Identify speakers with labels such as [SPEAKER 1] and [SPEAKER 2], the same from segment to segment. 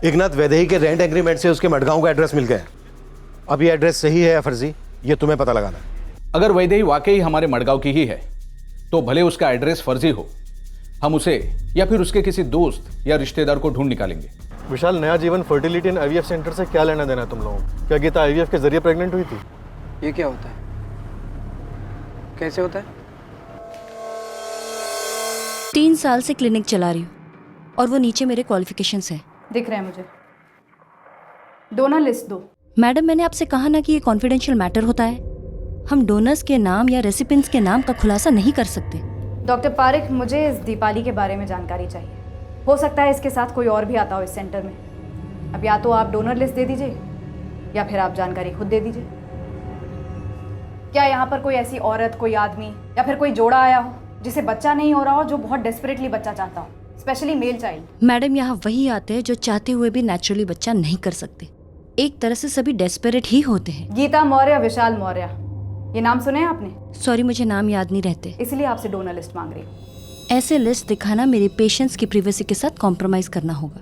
[SPEAKER 1] एकनाथ, वैदेही के rent agreement से उसके मडगांव का एड्रेस मिल गया। अब ये एड्रेस सही है या फर्जी, ये तुम्हें पता लगाना है।
[SPEAKER 2] अगर वैदेही वाकई हमारे मडगांव की ही है तो भले उसका एड्रेस फर्जी हो, हम उसे या फिर उसके किसी दोस्त या रिश्तेदार को ढूंढ निकालेंगे।
[SPEAKER 3] विशाल, नया जीवन फर्टिलिटी एंड आईवीएफ सेंटर से क्या लेना देना है तुम लोगों को? क्या गीता आईवीएफ के जरिए प्रेग्नेंट हुई थी?
[SPEAKER 4] ये क्या होता है? कैसे होता है?
[SPEAKER 5] 3 साल से क्लिनिक चला रही हूँ और वो नीचे मेरे क्वालिफिकेशंस हैं।
[SPEAKER 6] दिख रहा है मुझे। डोनर लिस्ट दो।
[SPEAKER 5] मैडम, मैंने आपसे कहा ना कि ये कॉन्फिडेंशियल मैटर होता है। हम डोनर्स के नाम या रेसिपिएंट्स के नाम का खुलासा नहीं कर सकते।
[SPEAKER 6] डॉक्टर पारिक, मुझे इस दीपाली के बारे में जानकारी चाहिए। हो सकता है इसके साथ कोई और भी आता हो इस सेंटर में। अब या तो आप डोनर लिस्ट दे दीजिए या फिर आप जानकारी खुद दे दीजिए। क्या यहाँ पर कोई ऐसी औरत, कोई आदमी या फिर कोई जोड़ा आया हो जिसे बच्चा नहीं हो रहा हो, जो बहुत डेस्परेटली बच्चा चाहता हो, स्पेशली मेल चाइल्ड?
[SPEAKER 5] मैडम, यहाँ वही आते हैं जो चाहते हुए भी नेचुरली बच्चा नहीं कर सकते। एक तरह से सभी डेस्परेट ही होते हैं।
[SPEAKER 6] गीता मौर्य, विशाल मौर्य, ये नाम सुने हैं आपने?
[SPEAKER 5] सॉरी, मुझे नाम याद नहीं रहते,
[SPEAKER 6] इसलिए आपसे डोनर लिस्ट मांग रही हूँ।
[SPEAKER 5] ऐसे लिस्ट दिखाना मेरे पेशेंट्स की प्रिवेसी के साथ कॉम्प्रोमाइज करना होगा।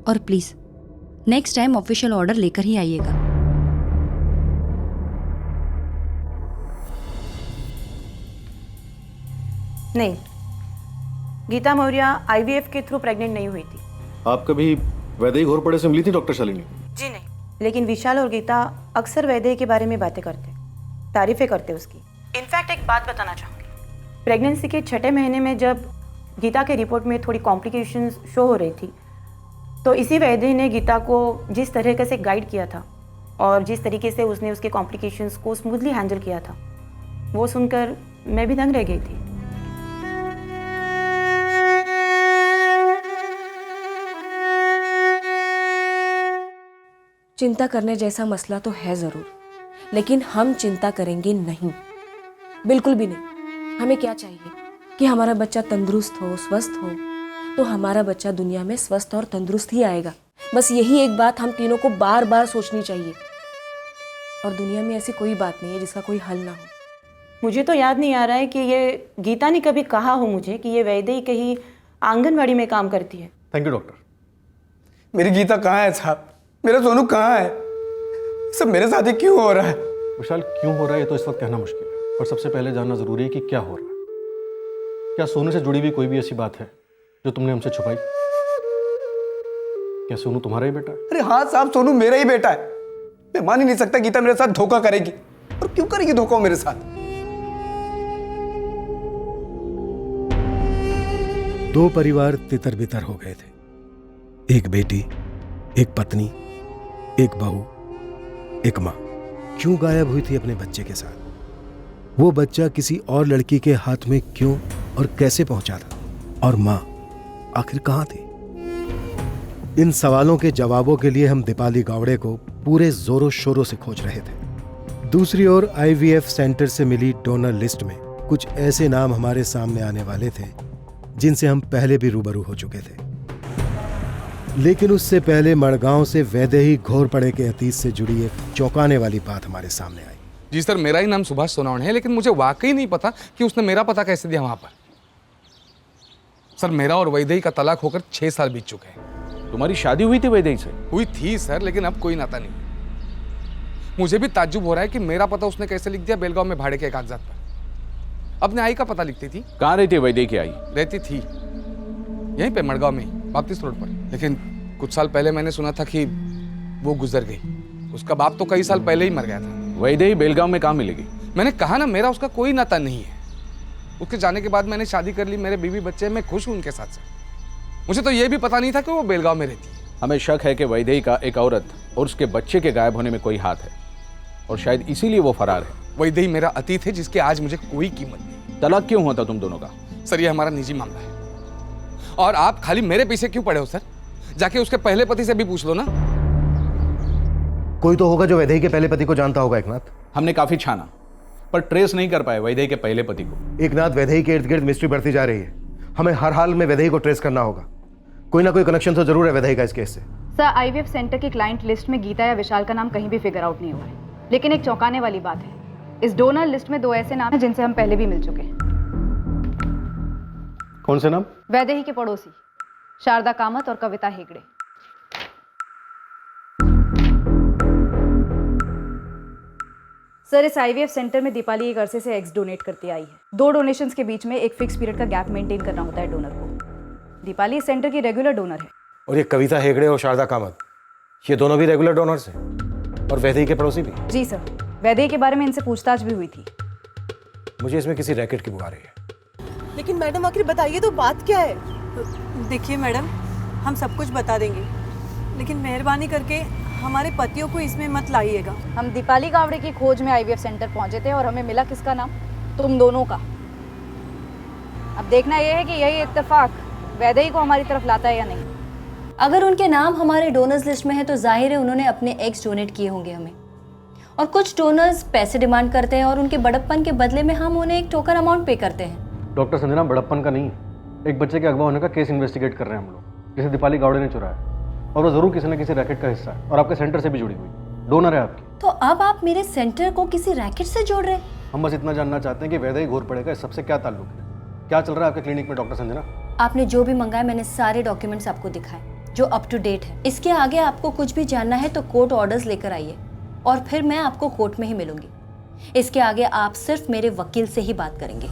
[SPEAKER 5] और please next time official order लेकर ही आइएगा।
[SPEAKER 7] नहीं, गीता मौर्य आईवीएफ के थ्रू प्रेग्नेंट नहीं हुई थी।
[SPEAKER 3] आप कभी वैदेही घोरपड़े से मिली थी डॉक्टर शालिनी?
[SPEAKER 7] जी नहीं, लेकिन विशाल और गीता अक्सर वैदेही के बारे में बातें करते, तारीफें करते उसकी। इनफैक्ट एक बात बताना चाहूँगी, प्रेगनेंसी के 6ठे महीने में जब गीता के रिपोर्ट में थोड़ी कॉम्प्लिकेशंस शो हो रही थी, तो इसी वैदेही ने गीता को जिस तरीके से गाइड किया था और जिस तरीके से उसने उसके कॉम्प्लिकेशंस को स्मूथली हैंडल किया था, वो सुनकर मैं भी दंग रह गई थी।
[SPEAKER 8] चिंता करने जैसा मसला तो है ज़रूर, लेकिन हम चिंता करेंगे नहीं, बिल्कुल भी नहीं। हमें क्या चाहिए कि हमारा बच्चा तंदुरुस्त हो, स्वस्थ हो, तो हमारा बच्चा दुनिया में स्वस्थ और तंदुरुस्त ही आएगा। बस यही एक बात हम तीनों को बार बार सोचनी चाहिए। और दुनिया में ऐसी कोई बात नहीं है जिसका कोई हल ना हो।
[SPEAKER 7] मुझे तो याद नहीं आ रहा है कि ये गीता ने कभी कहा हो मुझे कि ये वैदेही कहीं आंगनवाड़ी में काम करती है।
[SPEAKER 3] Thank you doctor.
[SPEAKER 4] मेरी गीता कहाँ है साहब? मेरा सोनू कहाँ है? सब मेरे साथ ही क्यों हो रहा है?
[SPEAKER 3] विशाल, क्यों हो रहा है ये तो इस वक्त कहना मुश्किल है, पर सबसे पहले जानना जरूरी है कि क्या हो रहा है। क्या सोनू से जुड़ी हुई कोई भी ऐसी बात है जो तुमने हमसे छुपाई? क्या सोनू तुम्हारा ही बेटा है?
[SPEAKER 4] अरे हाँ साहब, सोनू मेरा ही बेटा है। मैं मान ही नहीं सकता गीता मेरे साथ धोखा करेगी। और क्यों करेगी धोखा मेरे साथ?
[SPEAKER 1] 2 परिवार तितर बितर हो गए थे। एक बेटी, एक पत्नी, एक बहू, एक माँ। क्यों गायब हुई थी अपने बच्चे के साथ? वो बच्चा किसी और लड़की के हाथ में क्यों और कैसे पहुंचा था? और माँ आखिर कहाँ थी? इन सवालों के जवाबों के लिए हम दीपाली गावड़े को पूरे जोरों शोरों से खोज रहे थे। दूसरी ओर आईवीएफ सेंटर से मिली डोनर लिस्ट में कुछ ऐसे नाम हमारे सामने आने वाले थे जिनसे हम पहले भी रूबरू हो चुके थे। लेकिन उससे पहले मडगांव से वैदेही घोरपड़े के अतीत से जुड़ी एक चौंकाने वाली बात हमारे सामने आई।
[SPEAKER 9] जी सर, मेरा ही नाम सुभाष सोनावणे है, लेकिन मुझे वाकई नहीं पता कि उसने मेरा पता कैसे दिया वहां पर। सर, मेरा और वैदेही का तलाक होकर 6 साल बीत चुके हैं।
[SPEAKER 2] तुम्हारी शादी हुई थी वैदेही से?
[SPEAKER 9] हुई थी सर, लेकिन अब कोई नाता नहीं। मुझे भी ताज्जुब हो रहा है कि मेरा पता उसने कैसे लिख दिया बेलगांव में भाड़े के कागजात पर। अपने आई का पता लिखती थी।
[SPEAKER 2] कहाँ रहती है वैदेही की आई?
[SPEAKER 9] रहती थी यहीं पे मडगांव में, बाप्तिस्ट रोड पर। लेकिन कुछ साल पहले मैंने सुना था कि वो गुजर गई। उसका बाप तो कई साल पहले ही मर गया था।
[SPEAKER 2] वैदेही बेलगांव में कहाँ मिलेगी?
[SPEAKER 9] मैंने कहा ना, मेरा उसका कोई नाता नहीं है। उसके जाने के बाद मैंने शादी कर ली, मेरे बीवी बच्चे, मैं खुश हूँ उनके साथ से। मुझे तो ये भी पता नहीं था कि वो बेलगांव में रहती है।
[SPEAKER 2] हमें शक है कि वैदेही का एक औरत और उसके बच्चे के गायब होने में कोई हाथ है, और शायद इसीलिए वो फरार है।
[SPEAKER 9] वैदेही मेरा अतीत है जिसकी आज मुझे कोई कीमत नहीं।
[SPEAKER 2] तलाक क्यों हुआ था तुम दोनों का?
[SPEAKER 9] सर, ये हमारा निजी मामला है और आप खाली मेरे पीछे क्यों पड़े हो सर? जाके उसके पहले पति से भी पूछ लो ना।
[SPEAKER 1] कोई तो होगा जो वैदेही के पहले पति को जानता होगा। एकनाथ,
[SPEAKER 2] हमने काफी छाना पर ट्रेस नहीं कर पाए वैदेही के पहले पति को।
[SPEAKER 1] एकनाथ, वैदेही के इर्द गिर्द मिस्ट्री बढ़ती जा रही है। हमें हर हाल में वैदेही को ट्रेस करना होगा। कोई ना कोई कनेक्शन तो जरूर है वैदेही का इस केस से।
[SPEAKER 6] सर, आईवीएफ सेंटर की क्लाइंट लिस्ट में गीता या विशाल का नाम कहीं भी फिगर आउट नहीं हुआ है। लेकिन एक चौंकाने वाली बात है, इस डोनर लिस्ट में 2 ऐसे नाम हैं जिनसे हम पहले भी मिल चुके हैं।
[SPEAKER 3] कौन से नाम?
[SPEAKER 6] वैदेही के पड़ोसी शारदा कामत और कविता हेगड़े। सर, इस आईवीएफ सेंटर में दीपाली एक अरसे से एग्स डोनेट करती आई है। 2 डोनेशंस के बीच में एक फिक्स पीरियड का गैप मेंटेन करना होता है डोनर को। दीपाली इस सेंटर की रेगुलर डोनर है।
[SPEAKER 1] और ये कविता हेगड़े और शारदा कामत, ये दोनों भी रेगुलर डोनर्स हैं और वैदेही के पड़ोसी भी।
[SPEAKER 6] जी सर, वैदेही के बारे में इनसे पूछताछ भी हुई थी।
[SPEAKER 1] मुझे इसमें किसी रैकेट की बुआ रही है।
[SPEAKER 10] लेकिन मैडम आखिर बताइए तो बात क्या है? देखिए मैडम, हम सब कुछ बता देंगे, लेकिन मेहरबानी करके हमारे पतियों को इसमें मत लाइएगा।
[SPEAKER 6] हम दीपाली गावड़े की खोज में आईवीएफ सेंटर पहुंचे थे और हमें मिला किसका नाम? तुम दोनों का। अब देखना यह है कि यही इत्तेफाक वैदेही को हमारी तरफ लाता है या नहीं।
[SPEAKER 5] अगर उनके नाम हमारे डोनर्स लिस्ट में है तो जाहिर है उन्होंने अपने एग्स डोनेट किए होंगे हमें। और कुछ डोनर्स पैसे डिमांड करते हैं और उनके बड़प्पन के बदले में हम उन्हें एक टोकन अमाउंट पे करते हैं।
[SPEAKER 3] डॉक्टर संजना, बड़प्पन का नहीं, एक बच्चे के अगवा होने का केस इन्वेस्टिगेट कर रहे हैं हम लोग, जिसे दीपाली गावड़े ने चुराया, और वो जरूर किसी न किसी रैकेट का हिस्सा है और आपके सेंटर से भी जुड़ी हुई, डोनर है आपकी।
[SPEAKER 5] तो अब आप मेरे सेंटर को किसी रैकेट से जोड़ रहे हैं?
[SPEAKER 3] हम बस इतना जानना चाहते हैं कि वैदेही घोर पड़ेगा इस सबसे क्या ताल्लुक है, क्या चल रहा है आपके क्लिनिक में डॉक्टर संजना?
[SPEAKER 5] आपने जो भी मंगाया मैंने सारे डॉक्यूमेंट्स आपको दिखाए जो अप टू डेट है। इसके आगे आपको कुछ भी जानना है तो कोर्ट ऑर्डर्स लेकर आइए और फिर मैं आपको कोर्ट में ही मिलूंगी। इसके आगे आप सिर्फ मेरे वकील से ही बात करेंगे।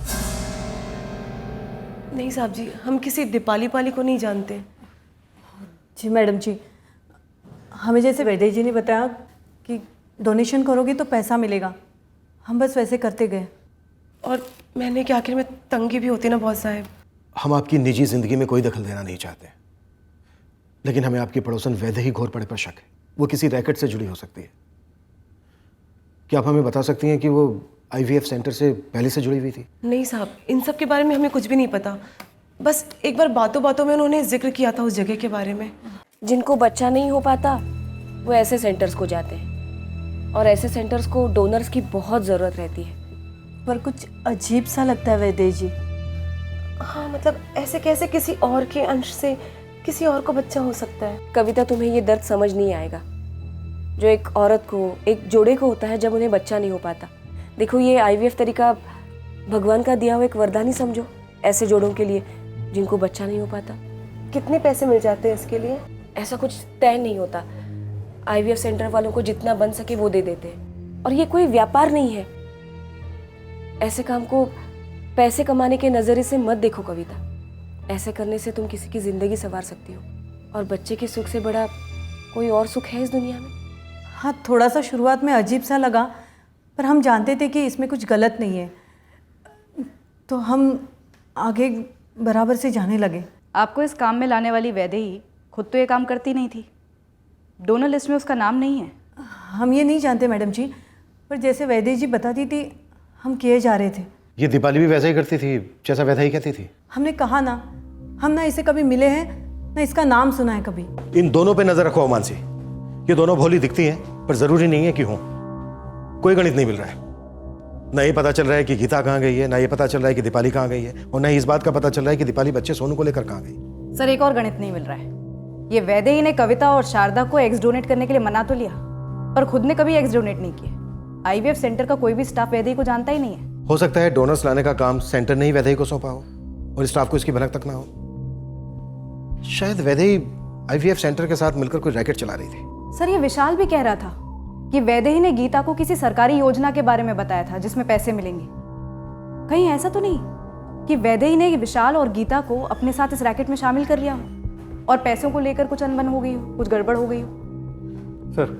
[SPEAKER 10] नहीं साहब जी, हम किसी दीपाली पाली को नहीं जानते।
[SPEAKER 11] जी मैडम जी, हमें जैसे वैदेही जी ने बताया कि डोनेशन करोगे तो पैसा मिलेगा, हम बस वैसे करते गए।
[SPEAKER 10] और मैंने कि आखिर में तंगी भी होती ना बहुत साहब।
[SPEAKER 1] हम आपकी निजी जिंदगी में कोई दखल देना नहीं चाहते, लेकिन हमें आपकी पड़ोसन वैदेही घोर पड़े पर शक है। वो किसी रैकेट से जुड़ी हो सकती है। क्या आप हमें बता सकती हैं कि वो आईवीएफ सेंटर से पहले से जुड़ी हुई थी?
[SPEAKER 10] नहीं साहब, इन सब के बारे में हमें कुछ भी नहीं पता। बस एक बार बातों बातों में उन्होंने जिक्र किया था उस जगह के बारे में।
[SPEAKER 8] जिनको बच्चा नहीं हो पाता वो ऐसे सेंटर्स को जाते हैं, और ऐसे सेंटर्स को डोनर्स की बहुत ज़रूरत रहती है।
[SPEAKER 11] पर कुछ अजीब सा लगता है वैदेही जी।
[SPEAKER 10] हाँ, मतलब ऐसे कैसे किसी और के अंश से किसी और को बच्चा हो सकता है?
[SPEAKER 8] कविता, तुम्हें ये दर्द समझ नहीं आएगा जो एक औरत को, एक जोड़े को होता है जब उन्हें बच्चा नहीं हो पाता। देखो, ये आईवीएफ तरीका भगवान का दिया हुआ एक वरदान ही समझो ऐसे जोड़ों के लिए जिनको बच्चा नहीं हो पाता।
[SPEAKER 10] कितने पैसे मिल जाते हैं इसके लिए?
[SPEAKER 8] ऐसा कुछ तय नहीं होता। आईवीएफ सेंटर वालों को जितना बन सके वो दे देते हैं, और ये कोई व्यापार नहीं है। ऐसे काम को पैसे कमाने के नज़रिए से मत देखो कविता। ऐसे करने से तुम किसी की ज़िंदगी संवार सकती हो, और बच्चे के सुख से बड़ा कोई और सुख है इस दुनिया में?
[SPEAKER 11] हाँ, थोड़ा सा शुरुआत में अजीब सा लगा, पर हम जानते थे कि इसमें कुछ गलत नहीं है, तो हम आगे बराबर से जाने लगे।
[SPEAKER 6] आपको इस काम में लाने वाली वैदेही खुद तो ये काम करती नहीं थी। डोनर लिस्ट में उसका नाम नहीं है।
[SPEAKER 11] हम ये नहीं जानते मैडम जी, पर जैसे वैदेही जी बताती थी हम किए जा रहे थे।
[SPEAKER 1] ये दीपाली भी वैसा ही करती थी जैसा वैदेही कहती थी।
[SPEAKER 11] हमने कहा ना, हम ना इसे कभी मिले हैं ना इसका नाम सुना है कभी।
[SPEAKER 1] इन दोनों पे नजर रखो मानसी। ये दोनों भोली दिखती हैं पर जरूरी नहीं है कि हों। कोई गणित नहीं मिल रहा है। ना ये पता चल रहा है कि गीता कहाँ गई है, ना ये पता चल रहा है कि दीपाली कहाँ गई है, और ना ही इस बात का पता चल रहा है कि दीपाली बच्चे सोनू को लेकर कहाँ गई।
[SPEAKER 6] सर, एक और गणित नहीं मिल रहा है। ये वैदेही ने कविता और शारदा को एग्स डोनेट करने के लिए मना तो लिया, पर खुद ने कभी एग्स डोनेट नहीं किए। आईवीएफ सेंटर का कोई भी स्टाफ वैदेही को जानता ही नहीं है।
[SPEAKER 1] हो सकता है डोनर्स लाने का काम सेंटर ने ही वैदेही को सौंपा हो और स्टाफ को इसकी भनक तक ना हो। शायद वैदेही आईवीएफ सेंटर के साथ मिलकर कोई रैकेट चला रही थी।
[SPEAKER 6] सर, ये विशाल भी कह रहा था कि वैदेही ने गीता को किसी सरकारी योजना के बारे में बताया था जिसमें पैसे मिलेंगे। कहीं ऐसा तो नहीं कि वैदेही ने विशाल और गीता को अपने साथ इस रैकेट में शामिल कर लिया हो और पैसों को लेकर कुछ अनबन हो गई हो, कुछ गड़बड़ हो गई हो?
[SPEAKER 3] सर,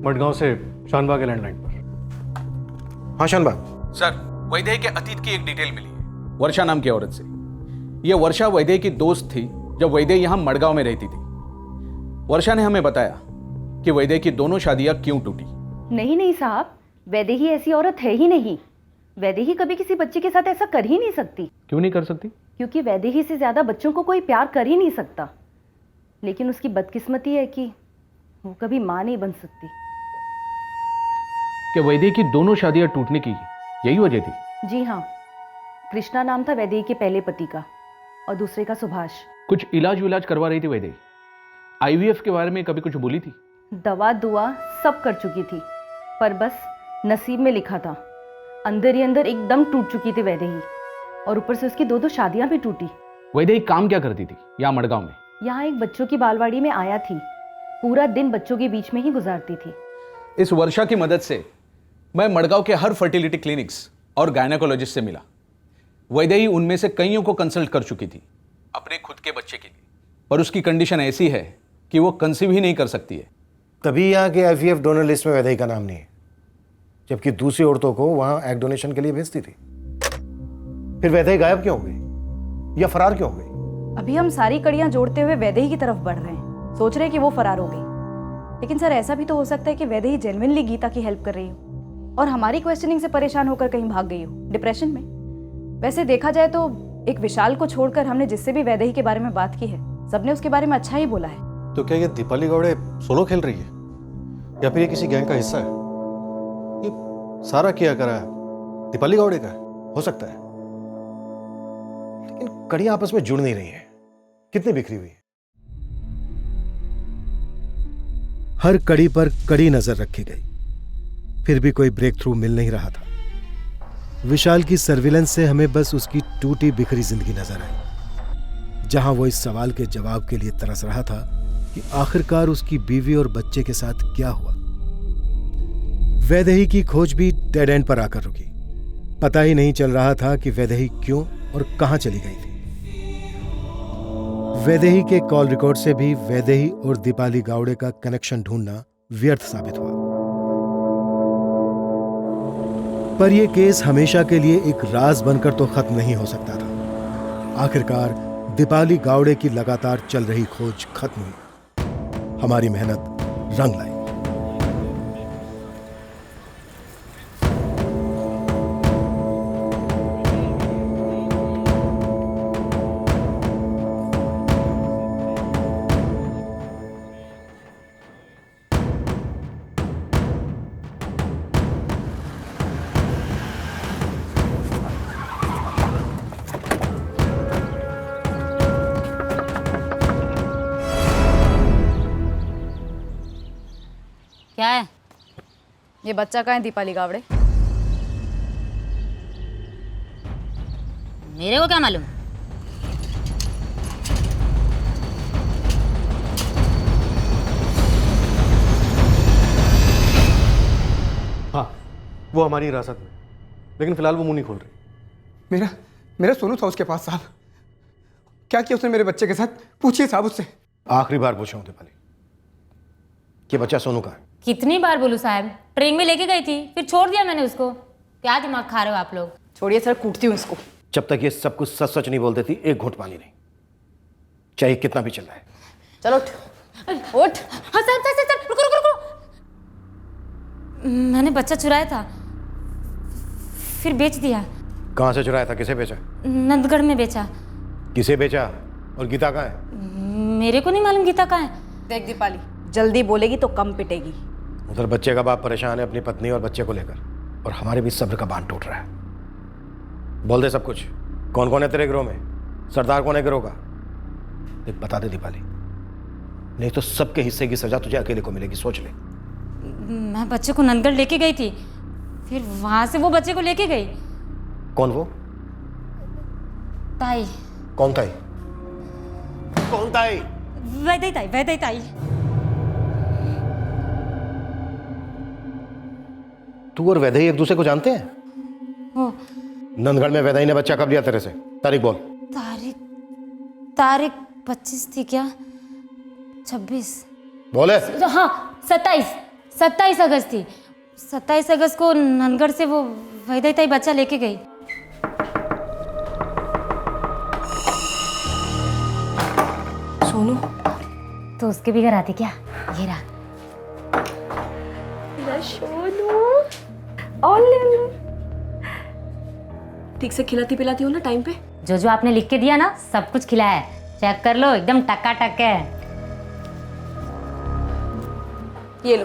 [SPEAKER 3] मडगांव से शानबाग लैंडलाइन पर।
[SPEAKER 1] हाँ शानबाग।
[SPEAKER 2] सर, वैदेही के अतीत की एक डिटेल मिली है वर्षा नाम की औरत से। यह वर्षा वैदेही की दोस्त थी जब वैदेही यहाँ मडगांव में रहती थी। वर्षा ने हमें बताया कि वैदेही की दोनों शादियां क्यों टूटी।
[SPEAKER 12] नहीं साहब, वैदेही ऐसी औरत है ही नहीं। वैदेही कभी किसी बच्चे के साथ ऐसा कर ही नहीं सकती।
[SPEAKER 2] क्यों नहीं कर सकती?
[SPEAKER 12] क्योंकि वैदेही से ज्यादा बच्चों को कोई प्यार कर ही नहीं सकता। लेकिन उसकी बदकिस्मती है कि वो कभी मां नहीं बन सकती।
[SPEAKER 2] क्या वैदेही की दोनों शादियां टूटने की यही वजह थी?
[SPEAKER 12] जी हाँ, कृष्णा नाम था वैदेही के पहले पति का और दूसरे का सुभाष।
[SPEAKER 2] कुछ इलाज करवा रही थी वैदेही। आईवीएफ के बारे में कभी कुछ बोली थी?
[SPEAKER 12] दवा दुआ सब कर चुकी थी, पर बस नसीब में लिखा था। अंदर ही अंदर एकदम टूट चुकी थी वैदेही, और ऊपर से उसकी दो शादियां भी टूटी।
[SPEAKER 2] वैदेही काम क्या करती थी यहाँ मडगांव में?
[SPEAKER 12] यहाँ एक बच्चों की बालवाड़ी में आया थी। पूरा दिन बच्चों के बीच में ही गुजारती थी।
[SPEAKER 2] इस वर्षा की मदद से मैं मड़गांव के हर फर्टिलिटी क्लिनिक्स और गायनेकोलॉजिस्ट से मिला। वैदेही उनमें से कईयों को कंसल्ट कर चुकी थी अपने खुद के बच्चे के लिए, पर उसकी कंडीशन ऐसी है कि वो कंसीव ही नहीं कर सकती है।
[SPEAKER 1] तभी यहाँ के आईवीएफ डोनर लिस्ट में वैदेही का नाम नहीं है, जबकि दूसरी औरतों को वहां एग डोनेशन के लिए भेजती थी। फिर वैदेही गायब क्यों हो गई या फरार क्यों हो गई?
[SPEAKER 6] अभी हम सारी कड़ियां जोड़ते हुए वैदेही की तरफ बढ़ रहे हैं, सोच रहे हैं कि वो फरार हो गई। लेकिन सर ऐसा भी तो हो सकता है कि वैदेही जेन्युइनली गीता की हेल्प कर रही हो और हमारी क्वेश्चनिंग से परेशान होकर कहीं भाग गई हो डिप्रेशन में। वैसे देखा जाए तो एक विशाल को छोड़कर हमने जिससे भी वैदेही के बारे में बात की है, सबने उसके बारे में अच्छा ही बोला है।
[SPEAKER 3] तो क्या ये दीपाली गावड़े सोलो खेल रही है या फिर ये किसी गैंग का हिस्सा है? ये सारा किया करा है दीपाली गावड़े का है? हो सकता है, लेकिन कड़ियां आपस में जुड़ नहीं रही है, कितनी बिखरी हुई है। हर कड़ी पर कड़ी नजर रखी गई, फिर भी कोई ब्रेक थ्रू मिल नहीं रहा था। विशाल की सर्विलेंस से हमें बस उसकी टूटी बिखरी जिंदगी नजर आई, जहां वो इस सवाल के जवाब के लिए तरस रहा था कि आखिरकार उसकी बीवी और बच्चे के साथ क्या हुआ। वैदेही की खोज भी डेड एंड पर आकर रुकी। पता ही नहीं चल रहा था कि वैदेही क्यों और कहां चली गई थी। वैदेही के कॉल रिकॉर्ड से भी वैदेही और दीपाली गावड़े का कनेक्शन ढूंढना व्यर्थ साबित हुआ। पर यह केस हमेशा के लिए एक राज बनकर तो खत्म नहीं हो सकता था। आखिरकार दीपाली गावड़े की लगातार चल रही खोज खत्म हुई। हमारी मेहनत रंग लाई।
[SPEAKER 12] क्या है
[SPEAKER 6] ये बच्चा कहाँ है दीपाली गावड़े?
[SPEAKER 12] मेरे को क्या मालूम?
[SPEAKER 3] हाँ, वो हमारी हिरासत में, लेकिन फिलहाल वो मुंह नहीं खोल रही।
[SPEAKER 4] मेरा सोनू था उसके पास साहब। क्या किया उसने मेरे बच्चे के साथ? पूछिए साहब उससे।
[SPEAKER 1] आखिरी बार पूछा हूं दीपाली, ये बच्चा सोनू का है।
[SPEAKER 12] कितनी बार बोलूं साहब, ट्रेन में लेके गई थी, फिर छोड़ दिया मैंने उसको। क्या दिमाग खा रहे हो आप लोग?
[SPEAKER 6] छोड़िए सर, कूटती हूँ इसको।
[SPEAKER 1] जब तक ये सब कुछ सच सच नहीं बोल देती, एक घूंट पानी नहीं, चाहे कितना भी चल रहा है।
[SPEAKER 6] चलो उठ।
[SPEAKER 12] हाँ सर सर सर, रुको रुको रुको। मैंने बच्चा चुराया था, फिर बेच दिया।
[SPEAKER 1] कहां से चुराया था? किसे बेचा?
[SPEAKER 12] नंदगढ़ में बेचा।
[SPEAKER 1] किसे बेचा? और गीता कहाँ है?
[SPEAKER 12] मेरे को नहीं मालूम गीता कहाँ है।
[SPEAKER 6] देख दीपाली, जल्दी बोलेगी तो कम पिटेगी।
[SPEAKER 1] उधर बच्चे का बाप परेशान है अपनी पत्नी और बच्चे को लेकर, और हमारे बीच सब्र का बांध टूट रहा है। बोल दे सब कुछ। कौन कौन है तेरे गिरोह में? सरदार कौन है गिरोह का? देख बता दे दीपाली, नहीं तो सबके हिस्से की सजा तुझे अकेले को मिलेगी, सोच ले।
[SPEAKER 12] मैं बच्चे को नंदगढ़ लेके गई थी, फिर वहां से वो बच्चे को लेके गई।
[SPEAKER 1] कौन वो?
[SPEAKER 12] ताई।
[SPEAKER 1] कौन ताई? कौन ताई?
[SPEAKER 12] वैदेही ताई, वैदेही ताई।
[SPEAKER 1] तू और वैदेही एक दूसरे को जानते हैं?
[SPEAKER 12] हो।
[SPEAKER 1] नंदगढ़ में वैदेही ने बच्चा कब लिया तेरे से? तारीख बोल।
[SPEAKER 12] तारीख 25 थी क्या? 26।
[SPEAKER 1] बोले।
[SPEAKER 12] हाँ 27 अगस्त थी। 27 अगस्त को नंदगढ़ से वो वैदेही ताई बच्चा लेके गई।
[SPEAKER 8] सोनू
[SPEAKER 12] तो उसके भी घर आती क्या? ये रहा।
[SPEAKER 8] ठीक से खिलाती पिलाती हो ना टाइम पे?
[SPEAKER 12] जो जो आपने लिख के दिया ना, सब कुछ खिलाया है। चेक कर लो, एकदम टका-टक है।
[SPEAKER 8] ये लो,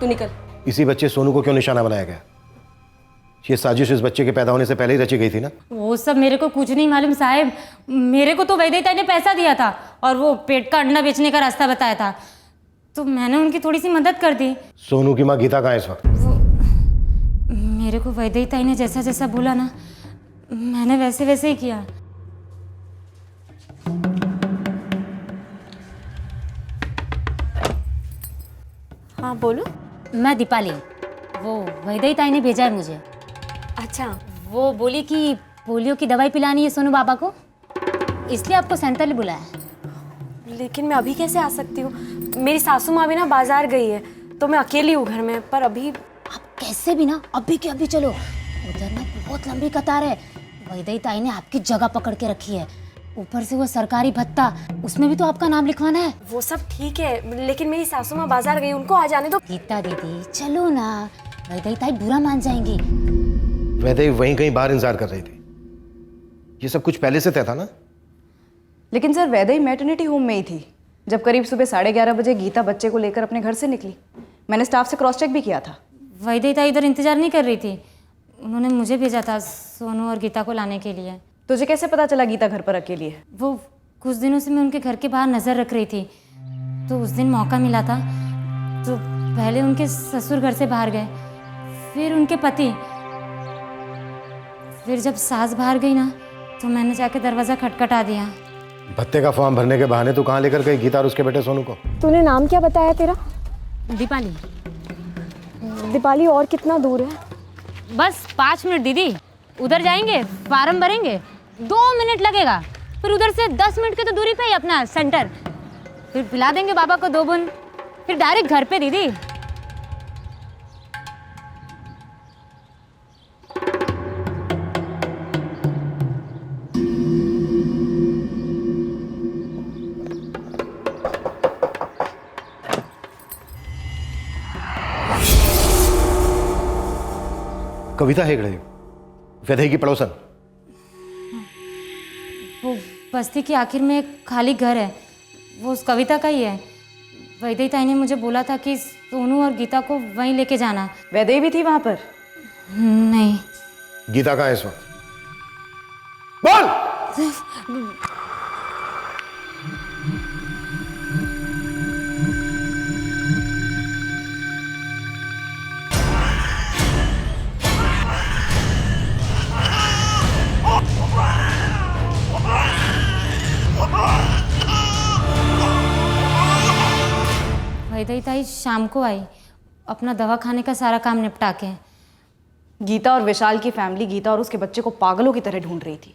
[SPEAKER 8] तू निकल।
[SPEAKER 1] इसी बच्चे सोनू को क्यों निशाना बनाया गया? ये साजिश इस बच्चे के पैदा होने से पहले ही रची गई थी ना?
[SPEAKER 12] वो सब मेरे को कुछ नहीं मालूम साहब। मेरे को तो वैदेही ताई ने पैसा दिया था और वो पेट का अंडा बेचने का रास्ता बताया था, तो मैंने उनकी थोड़ी सी मदद कर दी।
[SPEAKER 1] सोनू की माँ गीता कहाँ है इस वक्त?
[SPEAKER 12] मेरे को वैदेही ताई ने जैसा जैसा बोला ना, मैंने वैसे वैसे ही किया।
[SPEAKER 7] हाँ बोलो।
[SPEAKER 13] मैं दीपाली, वो वैदेही ताई ने भेजा है मुझे।
[SPEAKER 8] अच्छा,
[SPEAKER 13] वो बोली कि पोलियो की दवाई पिलानी है सोनू बाबा को, इसलिए आपको सेंटर में बुलाया।
[SPEAKER 8] लेकिन मैं अभी कैसे आ सकती हूँ? मेरी सासू माँ भी ना बाजार गई है, तो मैं अकेली हूँ घर में। पर अभी
[SPEAKER 13] आप कैसे भी ना अभी के अभी चलो, उधर ना बहुत लंबी कतार है। वैदेही ताई ने आपकी जगह पकड़ के रखी है, ऊपर से वो सरकारी भत्ता, उसमें भी तो आपका नाम लिखवाना है।
[SPEAKER 8] वो सब ठीक है, लेकिन मेरी सासू माँ बाजार गई, उनको आ जाने दो।
[SPEAKER 13] गीता दीदी चलो ना, वैदेही ताई बुरा मान जाएंगी।
[SPEAKER 3] वैदेही वहीं कहीं बाहर इंतजार कर रही थी। ये सब कुछ पहले से तय था ना?
[SPEAKER 6] लेकिन सर वैदेही मैटरनिटी होम में ही थी जब करीब सुबह 11:30 बजे गीता बच्चे को लेकर अपने घर से निकली। मैंने स्टाफ से क्रॉस चेक भी किया था।
[SPEAKER 13] वैदेही ताई इधर इंतजार नहीं कर रही थी, उन्होंने मुझे भेजा था सोनू और गीता को लाने के लिए।
[SPEAKER 6] तुझे कैसे पता चला गीता घर पर अकेली है?
[SPEAKER 13] वो कुछ दिनों से मैं उनके घर के बाहर नज़र रख रही थी, तो उस दिन मौका मिला था। तो पहले उनके ससुर घर से बाहर गए, फिर उनके पति, फिर जब सास बाहर गई ना तो मैंने जाके दरवाज़ा खटखटा दिया।
[SPEAKER 3] भत्ते का फॉर्म भरने के बहाने तू कहाँ लेकर गई गीता और उसके बेटे सोनू को?
[SPEAKER 8] तूने नाम क्या बताया तेरा?
[SPEAKER 13] दीपाली।
[SPEAKER 8] दीपाली, और कितना दूर है?
[SPEAKER 13] बस 5 मिनट दीदी, उधर जाएंगे, फार्म भरेंगे, 2 मिनट लगेगा, फिर उधर से 10 मिनट की तो दूरी पे ही अपना सेंटर, फिर पिला देंगे बाबा को 2 बूंद, फिर डायरेक्ट घर पे दीदी।
[SPEAKER 3] कविता हेगड़े, वैदेही की पड़ोसन।
[SPEAKER 13] वो बस्ती के आखिर में एक खाली घर है, वो उस कविता का ही है। वैदेही ताई ने मुझे बोला था कि सोनू और गीता को वहीं लेके जाना।
[SPEAKER 6] वैदेही भी थी वहां पर?
[SPEAKER 13] नहीं।
[SPEAKER 3] गीता कहाँ है इस वक्त? बोल!
[SPEAKER 13] वैदेही ताई शाम को आई, अपना दवा खाने का सारा काम निपटा के।
[SPEAKER 6] गीता और विशाल की फैमिली गीता और उसके बच्चे को पागलों की तरह ढूंढ रही थी,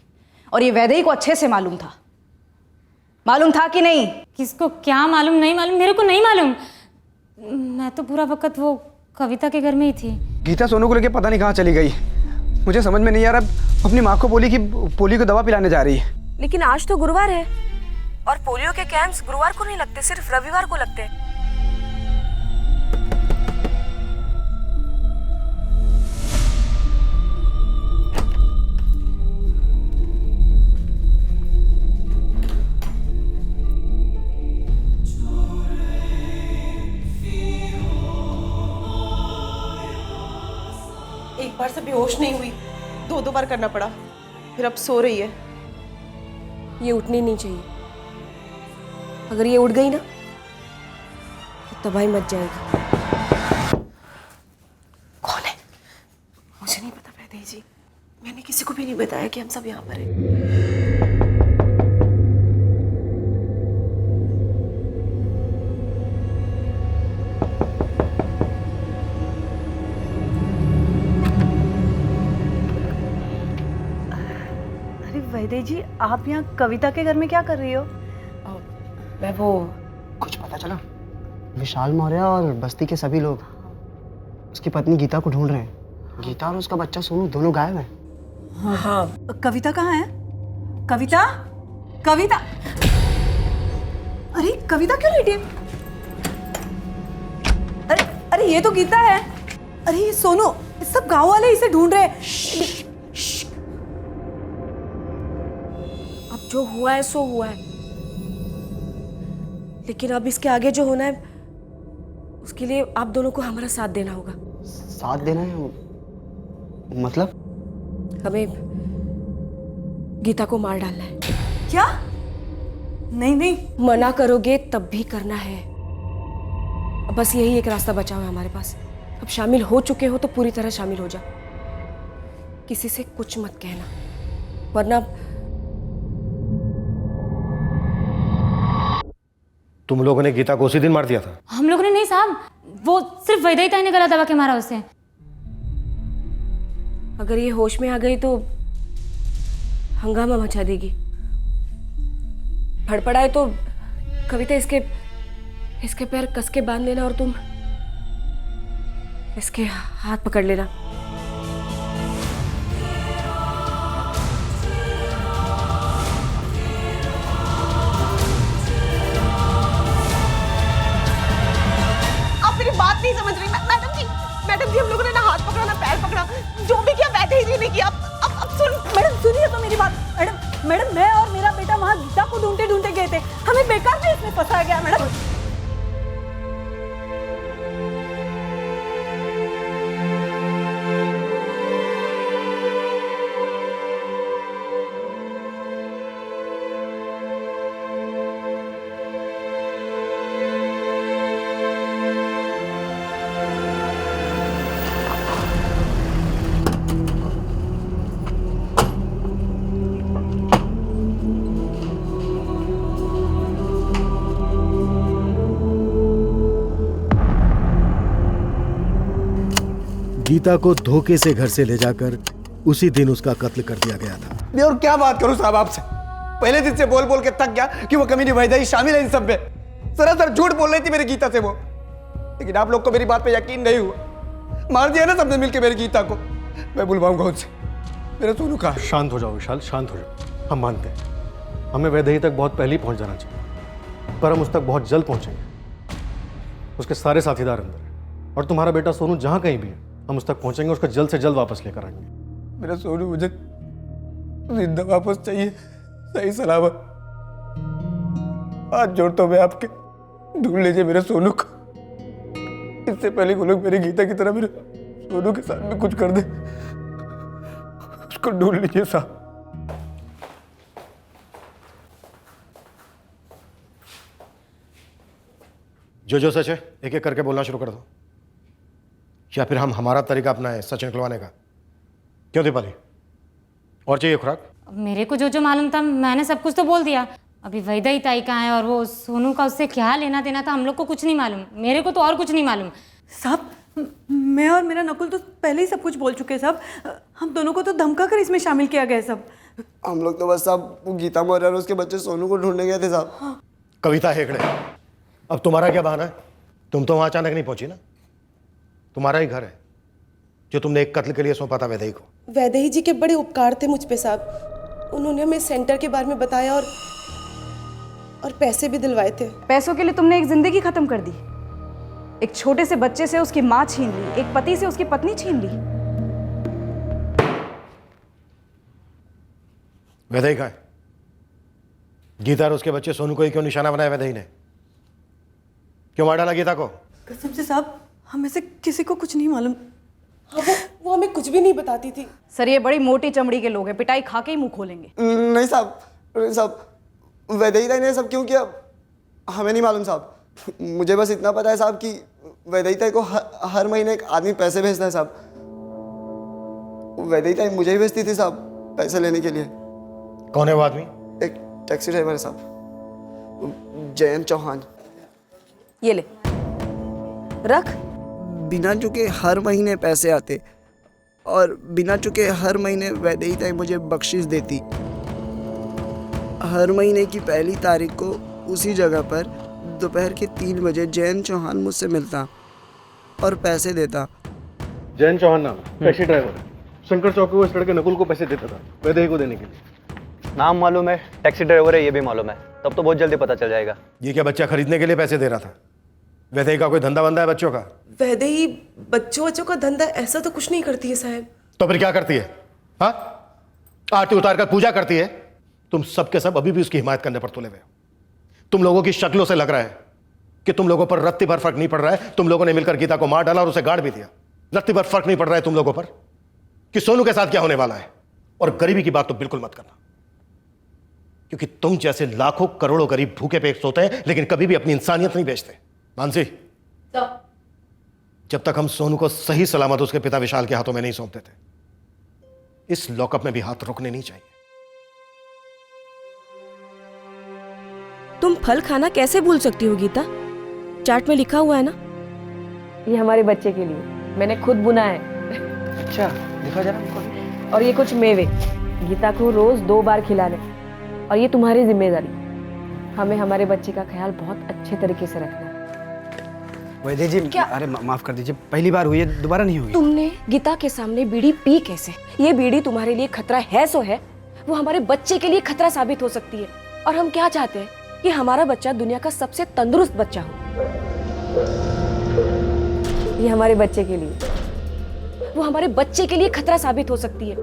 [SPEAKER 6] और ये वैदेही को अच्छे से मालूम था। मालूम था कि नहीं?
[SPEAKER 13] किसको क्या मालूम? नहीं मालूम, मेरे को नहीं मालूम। मैं तो पूरा वक्त वो कविता के घर में ही थी।
[SPEAKER 4] गीता सोनू को लेके पता नहीं कहाँ चली गई, मुझे समझ में नहीं आ रहा। अपनी माँ को बोली कि पोलियो को दवा पिलाने जा रही है।
[SPEAKER 8] लेकिन आज तो गुरुवार है, और पोलियो के कैंप्स गुरुवार को नहीं लगते, सिर्फ रविवार को लगते हैं।
[SPEAKER 7] एक बार से बेहोश नहीं हुई, 2 बार करना पड़ा, फिर अब सो रही है।
[SPEAKER 8] ये उठनी नहीं चाहिए, अगर ये उठ गई ना तो तबाही मच जाएगी।
[SPEAKER 7] कौन है? मुझे नहीं पता वैदेही जी, मैंने किसी को भी नहीं बताया कि हम सब यहाँ पर हैं।
[SPEAKER 11] वैदेही जी, आप यहाँ कविता के घर में क्या कर रही हो?
[SPEAKER 7] मैं वो
[SPEAKER 14] कुछ पता चला? विशाल मौर्य और बस्ती के सभी लोग उसकी पत्नी गीता को ढूंढ रहे हैं। गीता और उसका बच्चा सोनू दोनों गायब हैं।
[SPEAKER 11] हाँ। कविता कहाँ है? कविता? कविता? अरे कविता क्यों लेटी है? अरे अरे ये तो गीता है। अरे ये सोनू, सब गांव वाले इसे ढूंढ रहे हैं।
[SPEAKER 8] अब जो हुआ है सो हुआ है, लेकिन अब इसके आगे जो होना है उसके लिए आप दोनों को हमारा साथ देना होगा।
[SPEAKER 14] साथ देना है? मतलब?
[SPEAKER 8] हमें गीता को मार डालना है।
[SPEAKER 11] क्या? नहीं नहीं,
[SPEAKER 8] मना करोगे तब भी करना है। अब बस यही एक रास्ता बचा हुआ है हमारे पास। अब शामिल हो चुके हो तो पूरी तरह शामिल हो जाओ, किसी से कुछ मत कहना, वरना
[SPEAKER 3] तुम लोगों ने गीता को उसी दिन मार दिया था?
[SPEAKER 13] हम लोगों ने नहीं साहब, वो सिर्फ वैदेही ने गला दबा के मारा उसे।
[SPEAKER 8] अगर ये होश में आ गई तो हंगामा मचा देगी। फड़फड़ाए तो कविता इसके पैर कस के बांध लेना और तुम इसके हाथ पकड़ लेना।
[SPEAKER 7] बात नहीं समझ रही मैडम जी हम लोगों ने ना हाथ पकड़ा ना पैर पकड़ा, जो भी किया वैदेही जी ने किया। अब सुन
[SPEAKER 11] मैडम, सुनिए तो मेरी बात। मैडम मैं और मेरा बेटा वहाँ गीता को ढूंढते ढूंढते गए थे, हमें बेकार में इसमें फंसाया गया मैडम।
[SPEAKER 3] गीता को धोखे से घर से ले जाकर उसी दिन उसका कत्ल कर दिया गया था।
[SPEAKER 4] मैं और क्या बात करूं साहब आपसे, पहले दिन से बोल बोल के थक गया कि वो कमीनी वैदेही शामिल है इन सब में। सरासर झूठ बोल रही थी मेरी गीता से वो, लेकिन आप लोग को मेरी बात पे यकीन नहीं हुआ। मार दिया ना सबने मिलकर मेरी गीता को। मैं बुलवाऊंगा उनसे। मेरा सोनू कहाँ?
[SPEAKER 3] शांत हो जाओ विशाल, शांत हो जाओ। हम मानते हैं हमें वैदेही तक बहुत पहले ही पहुंच जाना चाहिए, पर हम उस तक बहुत जल्द पहुंचेंगे। उसके सारे साथीदार अंदर हैं और तुम्हारा बेटा सोनू जहां कहीं भी है हम उस तक पहुंचेंगे, उसको जल्द से जल्द वापस लेकर आएंगे।
[SPEAKER 4] मेरा सोनू मुझे जिंदा वापस चाहिए, सही सलामत। हाथ जोड़ता हूं मैं आपके, ढूंढ लीजिए मेरे सोनू को। इससे पहले वो लोग मेरी गीता की तरह मेरे सोनू के साथ में कुछ कर दे, उसको ढूंढ लीजिए साहब।
[SPEAKER 3] जो सच है एक एक करके बोलना शुरू कर दो, या फिर हम हमारा तरीका अपनाएं सच निकलवाने का। क्यों दीपाली, और चाहिए खुराक?
[SPEAKER 13] मेरे को जो मालूम था मैंने सब कुछ तो बोल दिया। अभी वैदेही ताई कहाँ है और वो सोनू का उससे क्या लेना देना था हम लोग को कुछ नहीं मालूम। मेरे को तो और कुछ नहीं मालूम
[SPEAKER 11] साहब। मैं और मेरा नकुल तो पहले ही सब कुछ बोल चुके हैं साहब। हम दोनों को तो धमका कर इसमें शामिल किया गया सब।
[SPEAKER 14] हम लोग तो बस साहब वो गीता मौर्य और उसके बच्चे सोनू को ढूंढने गए थे साहब।
[SPEAKER 3] कविता हेगड़े, अब तुम्हारा क्या बहाना है? तुम तो वहां अचानक नहीं पहुंची ना, तुम्हारा ही घर है जो तुमने एक कत्ल के लिए सौंपा था वैदेही को।
[SPEAKER 15] वैदेही जी के बड़े उपकार थे मुझ पे साहब। उन्होंने हमें सेंटर के बारे में बताया और पैसे भी दिलवाए थे।
[SPEAKER 6] पैसों के लिए तुमने एक जिंदगी खत्म कर दी। एक छोटे से बच्चे से उसकी माँ छीन ली, एक पति से उसकी पत्नी छीन ली।
[SPEAKER 3] वैदेही कहाँ है? गीता और उसके बच्चे सोनू को ही क्यों निशाना बनाया वैदेही ने? क्यों मार डाला गीता को?
[SPEAKER 11] कसम से साहब हमें से किसी को कुछ नहीं मालूम।
[SPEAKER 15] हाँ, वो हमें कुछ भी नहीं बताती थी।
[SPEAKER 6] सर ये बड़ी मोटी चमड़ी के लोग हैं, पिटाई खा के ही मुंह खोलेंगे।
[SPEAKER 14] नहीं साहब, वैदेही ताई ने सब क्यों किया हमें नहीं मालूम साहब। मुझे बस इतना पता है साहब कि वैदेही ताई को हर महीने एक आदमी पैसे भेजता है साहब। वैदेही ताई मुझे ही भेजती थी साहब पैसे लेने के लिए।
[SPEAKER 3] कौन है वो आदमी?
[SPEAKER 14] एक टैक्सी ड्राइवर है साहब, जयंत चौहान।
[SPEAKER 8] ये ले रख।
[SPEAKER 14] बिना चुके हर महीने पैसे आते और बिना चुके हर महीने वैदेही ताई मुझे बख्शिश देती। हर महीने की पहली तारीख को उसी जगह पर दोपहर के 3 बजे जयंत चौहान मुझसे मिलता और पैसे देता।
[SPEAKER 3] जयंत चौहान नाम टैक्सी ड्राइवर, शंकर चौक को इस लड़के नकुल को पैसे देता था वैदेही को देने के लिए।
[SPEAKER 16] नाम मालूम है, टैक्सी ड्राइवर है ये भी मालूम है, तब तो बहुत जल्दी पता चल जाएगा।
[SPEAKER 3] ये क्या बच्चा खरीदने के लिए पैसे दे रहा था? वैदेही का कोई धंधा बंदा है बच्चों का?
[SPEAKER 15] वैदेही बच्चों का धंधा ऐसा तो कुछ नहीं करती है साहब।
[SPEAKER 3] तो फिर क्या करती है? हाँ, आरती उतार कर पूजा करती है। तुम सबके सब अभी भी उसकी हिमायत करने पर तुले हुए हो। तुम लोगों की शक्लों से लग रहा है कि तुम लोगों पर रत्ती भर फर्क नहीं पड़ रहा है। तुम लोगों ने मिलकर गीता को मार डाला और उसे गाड़ भी दिया। रत्ती भर फर्क नहीं पड़ रहा है तुम लोगों पर कि सोनू के साथ क्या होने वाला है। और गरीबी की बात तो बिल्कुल मत करना, क्योंकि तुम जैसे लाखों करोड़ों गरीब भूखे पेट सोते हैं लेकिन कभी भी अपनी इंसानियत नहीं बेचते। मानसी, जब तक हम सोनू को सही सलामत उसके पिता विशाल के हाथों में नहीं सौंपते थे, इस लॉकअप में भी हाथ रुकने नहीं चाहिए।
[SPEAKER 8] तुम फल खाना कैसे भूल सकती हो गीता? चार्ट में लिखा हुआ है ना। ये हमारे बच्चे के लिए मैंने खुद बुना है।
[SPEAKER 4] अच्छा, दिखा जरा हमको।
[SPEAKER 8] और ये कुछ मेवे गीता को रोज 2 बार खिलाने। और ये तुम्हारी जिम्मेदारी, हमें हमारे बच्चे का ख्याल बहुत अच्छे तरीके से रखना।
[SPEAKER 4] वैद्य जी, अरे माफ कर दीजिए, पहली बार हुई है, दोबारा नहीं होगी।
[SPEAKER 8] तुमने गीता के सामने बीड़ी पी कैसे? ये बीड़ी तुम्हारे लिए खतरा है सो है, वो हमारे बच्चे के लिए खतरा साबित हो सकती है। और हम क्या चाहते हैं कि हमारा बच्चा दुनिया का सबसे तंदुरुस्त बच्चा हो। ये हमारे बच्चे के लिए, वो हमारे बच्चे के लिए खतरा साबित हो सकती है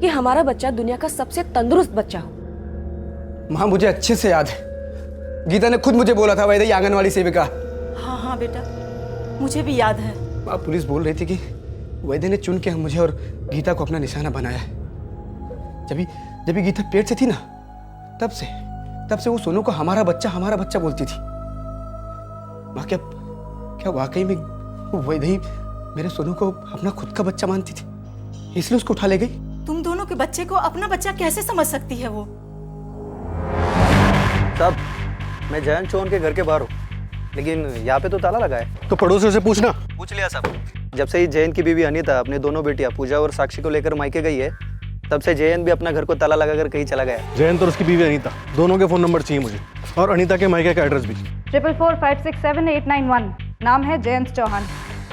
[SPEAKER 8] कि हमारा बच्चा दुनिया का सबसे तंदुरुस्त बच्चा हो।
[SPEAKER 4] माँ, मुझे अच्छे से याद है, गीता ने खुद मुझे बोला था वैद्य आंगनवाड़ी सेविका।
[SPEAKER 11] हाँ हाँ बेटा, मुझे भी याद है।
[SPEAKER 4] माँ, पुलिस बोल रही थी कि वैद्य ने चुन के मुझे और गीता को अपना निशाना बनाया है। जब गीता पेट से थी ना, तब से वो सोनू को हमारा बच्चा बोलती थी। माँ, क्या वाकई में वैद्य ही मेरे सोनू को अपना खुद का बच्चा मानती थी, इसलिए उसको उठा ले गई?
[SPEAKER 11] तुम दोनों के बच्चे को अपना बच्चा कैसे समझ सकती है वो?
[SPEAKER 16] साहब, मैं जयंत चौहान के घर के बाहर हूँ, लेकिन यहाँ पे तो ताला लगा है।
[SPEAKER 14] तो पड़ोसियों से पूछना।
[SPEAKER 16] पूछ लिया साहब। जब से ही जयंत की बीवी अनीता अपनी दोनों बेटियां पूजा और साक्षी को लेकर मायके गई है, तब से जयंत भी अपना घर को ताला लगाकर कहीं चला गया।
[SPEAKER 14] जयंत और उसकी बीवी अनीता दोनों के फोन नंबर चाहिए मुझे, और अनीता के मायके का एड्रेस भी।
[SPEAKER 6] 4445678891। नाम है जयंत चौहान।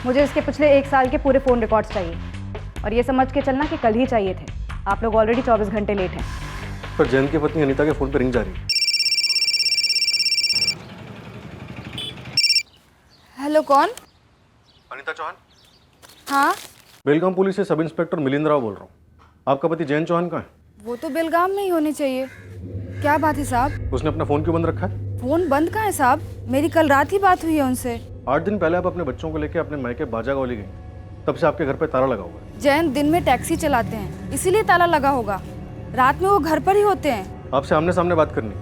[SPEAKER 6] मुझे इसके पिछले 1 साल के पूरे फ़ोन रिकॉर्ड्स चाहिए, और ये समझ के चलना कि कल ही चाहिए थे। आप लोग ऑलरेडी 24 घंटे लेट हैं।
[SPEAKER 14] पर जयंत की पत्नी अनीता के फोन पर रिंग जा रही है।
[SPEAKER 6] हेलो, कौन?
[SPEAKER 14] अनीता चौहान।
[SPEAKER 6] हाँ,
[SPEAKER 14] बेलगाम पुलिस से सब इंस्पेक्टर मिलिंद राव बोल रहा हूँ। आपका पति जयंत चौहान कहाँ है?
[SPEAKER 6] वो तो बेलगाम में ही होने चाहिए। क्या बात है साहब?
[SPEAKER 14] उसने अपना फोन क्यों बंद रखा है?
[SPEAKER 6] फोन बंद कहाँ है साहब? मेरी कल रात ही बात हुई है उनसे।
[SPEAKER 14] 8 दिन पहले आप अपने बच्चों को लेकर अपने मायके बाजागौली गई, तब से आपके घर पे ताला लगा हुआ है।
[SPEAKER 6] जयंत दिन में टैक्सी चलाते हैं, इसीलिए ताला लगा होगा। रात में वो घर पर ही होते हैं।
[SPEAKER 14] आपसे आमने सामने बात करनी।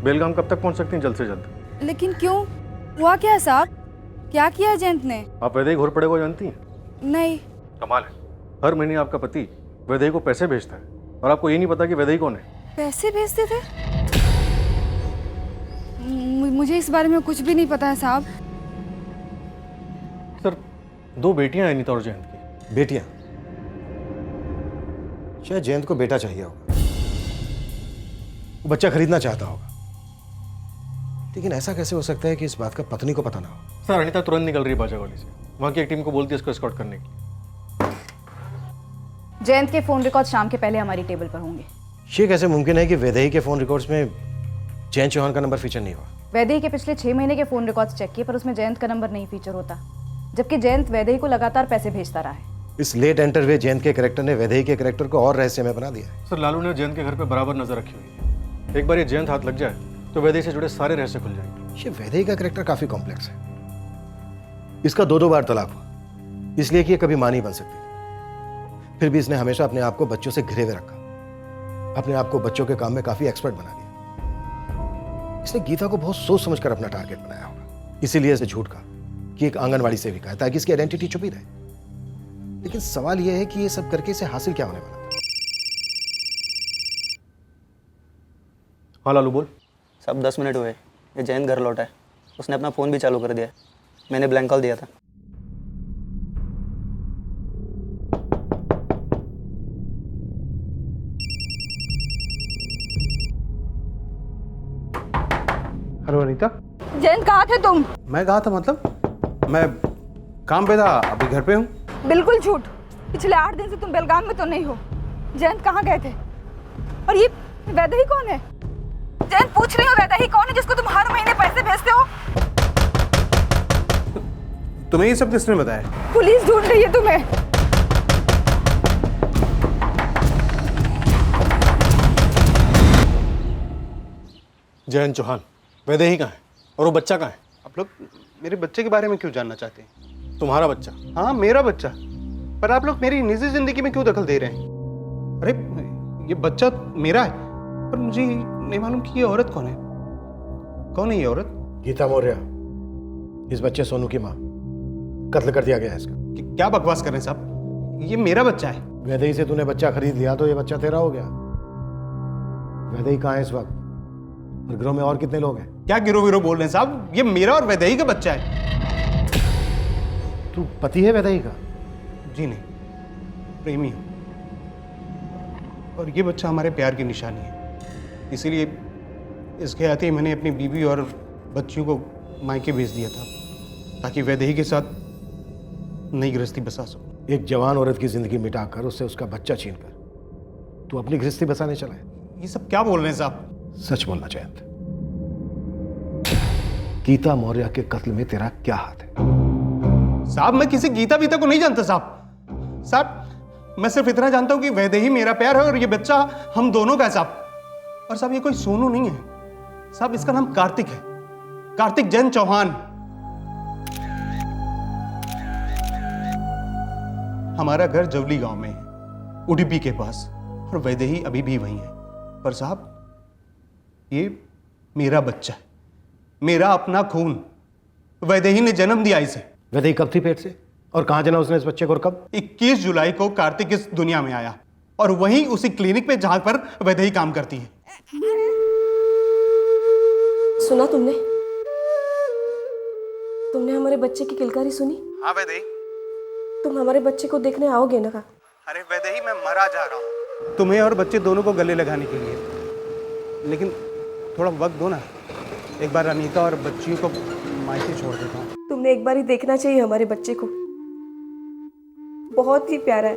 [SPEAKER 14] बेलगाम कब तक पहुंच सकती हैं जल्द से जल्द?
[SPEAKER 6] लेकिन क्यों? हुआ क्या है साहब? क्या किया है जयंत ने?
[SPEAKER 14] आप वैदेही घोरपड़े को जानती हैं?
[SPEAKER 6] नहीं।
[SPEAKER 14] कमाल है, हर महीने आपका पति वैदेही को पैसे भेजता है, और आपको ये नहीं पता कि वैदेही कौन है।
[SPEAKER 6] पैसे भेजते थे? मुझे इस बारे में कुछ भी नहीं पता है साहब।
[SPEAKER 14] सर, 2 बेटियां हैं अनीता और जयंत की।
[SPEAKER 3] बेटियां? शायद जयंत को बेटा चाहिए होगा, वो बच्चा खरीदना चाहता होगा। लेकिन ऐसा कैसे हो सकता है कि इस बात का पत्नी को पता ना हो?
[SPEAKER 14] सर, अनीता तुरंत निकल रही है बाजागौली से, वहां की एक टीम को बोलती है इसको एस्कॉर्ट करने के लिए।
[SPEAKER 6] जयंत के फोन रिकॉर्ड शाम के पहले हमारी टेबल पर होंगे।
[SPEAKER 3] ये कैसे मुमकिन है कि वैदेही के फोन रिकॉर्ड्स में जयंत चौहान का नंबर फीचर नहीं हुआ?
[SPEAKER 6] वैदेही के पिछले 6 महीने के फोन रिकॉर्ड्स चेक किए, पर उसमें जयंत का नंबर नहीं फीचर होता, जबकि जयंत वैदेही को लगातार पैसे भेजता रहा है।
[SPEAKER 3] इस लेट एंटर हुए जयंत के कैरेक्टर ने वैदेही के कैरेक्टर को और रहस्यमय बना दिया है।
[SPEAKER 14] सर, लालू ने जयंत के घर पे बराबर नजर रखी हुई है। एक बार ये जयंत हाथ लग जाए तो वैदेही से जुड़े सारे रहस्य खुल जाएंगे।
[SPEAKER 3] ये वैदेही का कैरेक्टर काफी कॉम्प्लेक्स है। इसका 2 बार तलाक हुआ, इसलिए कि ये कभी मां नहीं बन सकती। फिर भी इसने हमेशा अपने आप को बच्चों से घिरे हुए रखा, अपने आप को बच्चों के काम में काफी एक्सपर्ट बना दिया। इसने गीता को बहुत सोच समझकर अपना टारगेट बनाया होगा, इसीलिए इसे झूठ कहा कि एक आंगनवाड़ी सेविका है, ताकि इसकी आइडेंटिटी छुपी रहे। लेकिन सवाल यह है कि ये सब करके इसे हासिल क्या होने वाला था?
[SPEAKER 14] हाँ लालू बोल।
[SPEAKER 16] सब 10 मिनट हुए, ये जयंत घर लौटा है। उसने अपना फ़ोन भी चालू कर दिया। मैंने ब्लैंक कॉल दिया था।
[SPEAKER 1] हेलो अनीता।
[SPEAKER 6] जयंत, कहाँ थे तुम?
[SPEAKER 1] मैं कहा था, मतलब मैं काम पे था, अभी घर पे हूँ।
[SPEAKER 6] बिल्कुल झूठ। पिछले 8 दिन से तुम बेलगाम में तो नहीं हो। जयंत कहाँ गए थे? और ये वैदेही कौन है? जयंत, पूछ रही हो वैदेही कौन है जिसको तुम हर महीने पैसे भेजते हो?
[SPEAKER 1] तुम्हें ये सब किसने बताया?
[SPEAKER 6] पुलिस ढूंढ रही है तुम्हें।
[SPEAKER 14] जयंत चौहान, वैदेही कहाँ है और वो बच्चा कहाँ है?
[SPEAKER 1] आप लोग मेरे बच्चे के बारे में क्यों जानना चाहते हैं?
[SPEAKER 14] तुम्हारा बच्चा?
[SPEAKER 1] हाँ, मेरा बच्चा। पर आप लोग मेरी निजी जिंदगी में क्यों दखल दे रहे हैं? अरे ये बच्चा मेरा है, पर मुझे नहीं मालूम कि ये औरत कौन है। कौन है ये औरत?
[SPEAKER 3] गीता मौर्य, इस बच्चे सोनू की माँ। कत्ल कर दिया गया है इसका।
[SPEAKER 1] क्या बकवास कर रहे हैं साहब? ये मेरा बच्चा है।
[SPEAKER 3] वैदेही से तूने बच्चा खरीद लिया तो ये बच्चा तेरा हो गया। वैदेही कहाँ है इस वक्त? और गिरोह में और कितने लोग हैं?
[SPEAKER 4] क्या गिरोह विरोह बोल रहे हैं साहब? ये मेरा और वैदेही का बच्चा है।
[SPEAKER 3] तू पति है वैदेही का?
[SPEAKER 4] जी नहीं, प्रेमी हूं। और ये बच्चा हमारे प्यार की निशानी है, इसीलिए इसके आते ही मैंने अपनी बीवी और बच्चियों को मायके भेज दिया था, ताकि वैदेही के साथ नई गृहस्थी बसा सकूं।
[SPEAKER 3] एक जवान औरत की जिंदगी मिटाकर उससे उसका बच्चा छीनकर तू अपनी गृहस्थी बसाने चला है?
[SPEAKER 4] ये सब क्या बोल रहे हैं साहब?
[SPEAKER 3] सच बोलना जयंत, गीता मौर्य के कत्ल में तेरा क्या हाथ है?
[SPEAKER 4] साहब मैं किसी गीता बीता को नहीं जानता साहब। साहब मैं सिर्फ इतना जानता हूं कि वैदेही मेरा प्यार है और ये बच्चा हम दोनों का है साहब। और साहब ये कोई सोनू नहीं है साहब, इसका नाम कार्तिक है, कार्तिक जैन चौहान। हमारा घर जवली गांव में है, उडुपी के पास, और वैदेही अभी भी वहीं है। पर साहब ये मेरा बच्चा है, मेरा अपना खून। वैदेही ने जन्म दिया इसे।
[SPEAKER 3] वैदेही कब थी पेट से और कहां जना उसने इस बच्चे को और कब?
[SPEAKER 4] 21 जुलाई को कार्तिक इस दुनिया में आया, और वहीं उसी क्लिनिक पे जहां पर वैदेही काम करती है।
[SPEAKER 8] सुना तुमने? तुमने हमारे बच्चे की किलकारी सुनी?
[SPEAKER 4] हाँ वैदेही।
[SPEAKER 8] तुम हमारे बच्चे को देखने आओगे ना? का
[SPEAKER 4] अरे वैदेही मैं मरा जा रहा हूँ तुम्हें और बच्चे दोनों को गले लगाने के लिए, लेकिन थोड़ा वक्त दो ना। एक बार अनीता और बच्चियों को मायके छोड़ देता हूँ।
[SPEAKER 8] तुमने एक बार ही देखना चाहिए हमारे बच्चे को, बहुत ही प्यारा है।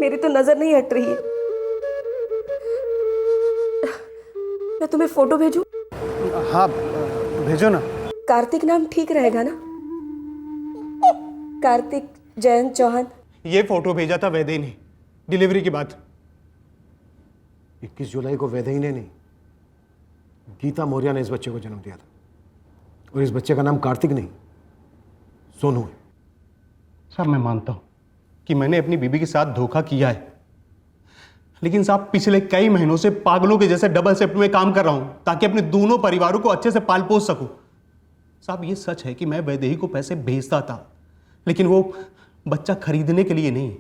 [SPEAKER 8] मेरी तो नजर नहीं हट रही है। मैं तुम्हें फोटो भेजूं?
[SPEAKER 4] हाँ भेजो ना।
[SPEAKER 8] कार्तिक नाम ठीक रहेगा ना? कार्तिक जयंत चौहान।
[SPEAKER 4] ये फोटो भेजा था वैदेही ने डिलीवरी के बाद।
[SPEAKER 3] 21 जुलाई को वैदेही ने नहीं, गीता मौर्य ने इस बच्चे को जन्म दिया था। और इस बच्चे का नाम कार्तिक नहीं, सोनू है।
[SPEAKER 4] साहब मैं मानता हूं कि मैंने अपनी बीबी के साथ धोखा किया है, लेकिन साहब पिछले कई महीनों से पागलों के जैसे डबल शिफ्ट में काम कर रहा हूं ताकि अपने दोनों परिवारों को अच्छे से पाल पोस सकूं। साहब ये सच है कि मैं वैदेही को पैसे भेजता था, लेकिन वो बच्चा खरीदने के लिए नहीं,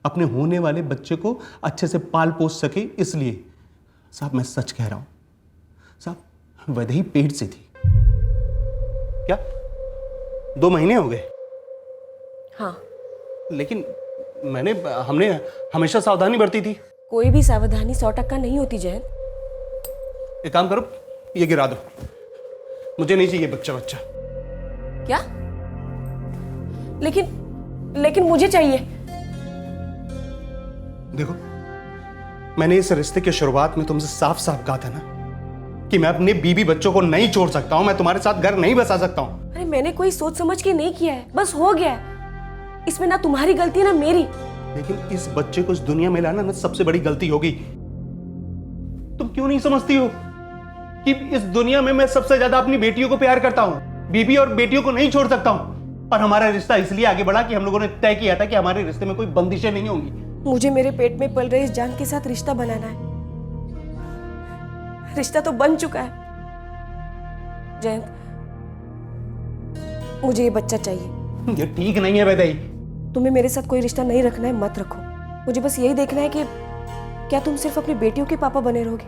[SPEAKER 4] अपने होने वाले बच्चे को अच्छे से पाल पोस सके इसलिए। साहब मैं सच कह रहा हूं साहब, वैदेही पेट से थी। क्या 2 महीने हो गए?
[SPEAKER 8] हाँ,
[SPEAKER 4] लेकिन हमने हमेशा सावधानी बरती थी।
[SPEAKER 8] कोई भी सावधानी 100% नहीं होती जयंत।
[SPEAKER 4] एक काम करो, ये गिरा दो, मुझे नहीं चाहिए बच्चा।
[SPEAKER 8] क्या? लेकिन मुझे चाहिए।
[SPEAKER 4] देखो मैंने इस रिश्ते की शुरुआत में तुमसे साफ साफ कहा था ना कि मैं अपने बीबी बच्चों को नहीं छोड़ सकता हूं, मैं तुम्हारे साथ घर नहीं बसा सकता हूं।
[SPEAKER 8] अरे मैंने कोई सोच समझ के नहीं किया है, बस हो गया है। इसमें ना तुम्हारी गलती है ना मेरी।
[SPEAKER 4] लेकिन इस बच्चे को इस दुनिया में लाना ना सबसे बड़ी गलती होगी। तुम क्यों नहीं समझती हो कि इस दुनिया में मैं सबसे ज्यादा अपनी बेटियों को प्यार करता हूं, बीबी और बेटियों को नहीं छोड़ सकता हूं। और हमारा रिश्ता इसलिए आगे बढ़ा कि हम लोगों ने तय किया था कि हमारे रिश्ते में कोई बंदिशें नहीं होंगी।
[SPEAKER 8] मुझे मेरे पेट में पल रहे इस जान के साथ रिश्ता बनाना है। रिश्ता तो बन चुका है जयंत, मुझे ये बच्चा चाहिए।
[SPEAKER 4] ये ठीक नहीं है वैदेही।
[SPEAKER 8] तुम्हें मेरे साथ कोई रिश्ता नहीं रखना है, मत रखो। मुझे बस यही देखना है कि क्या तुम सिर्फ अपनी बेटियों के पापा बने रहोगे,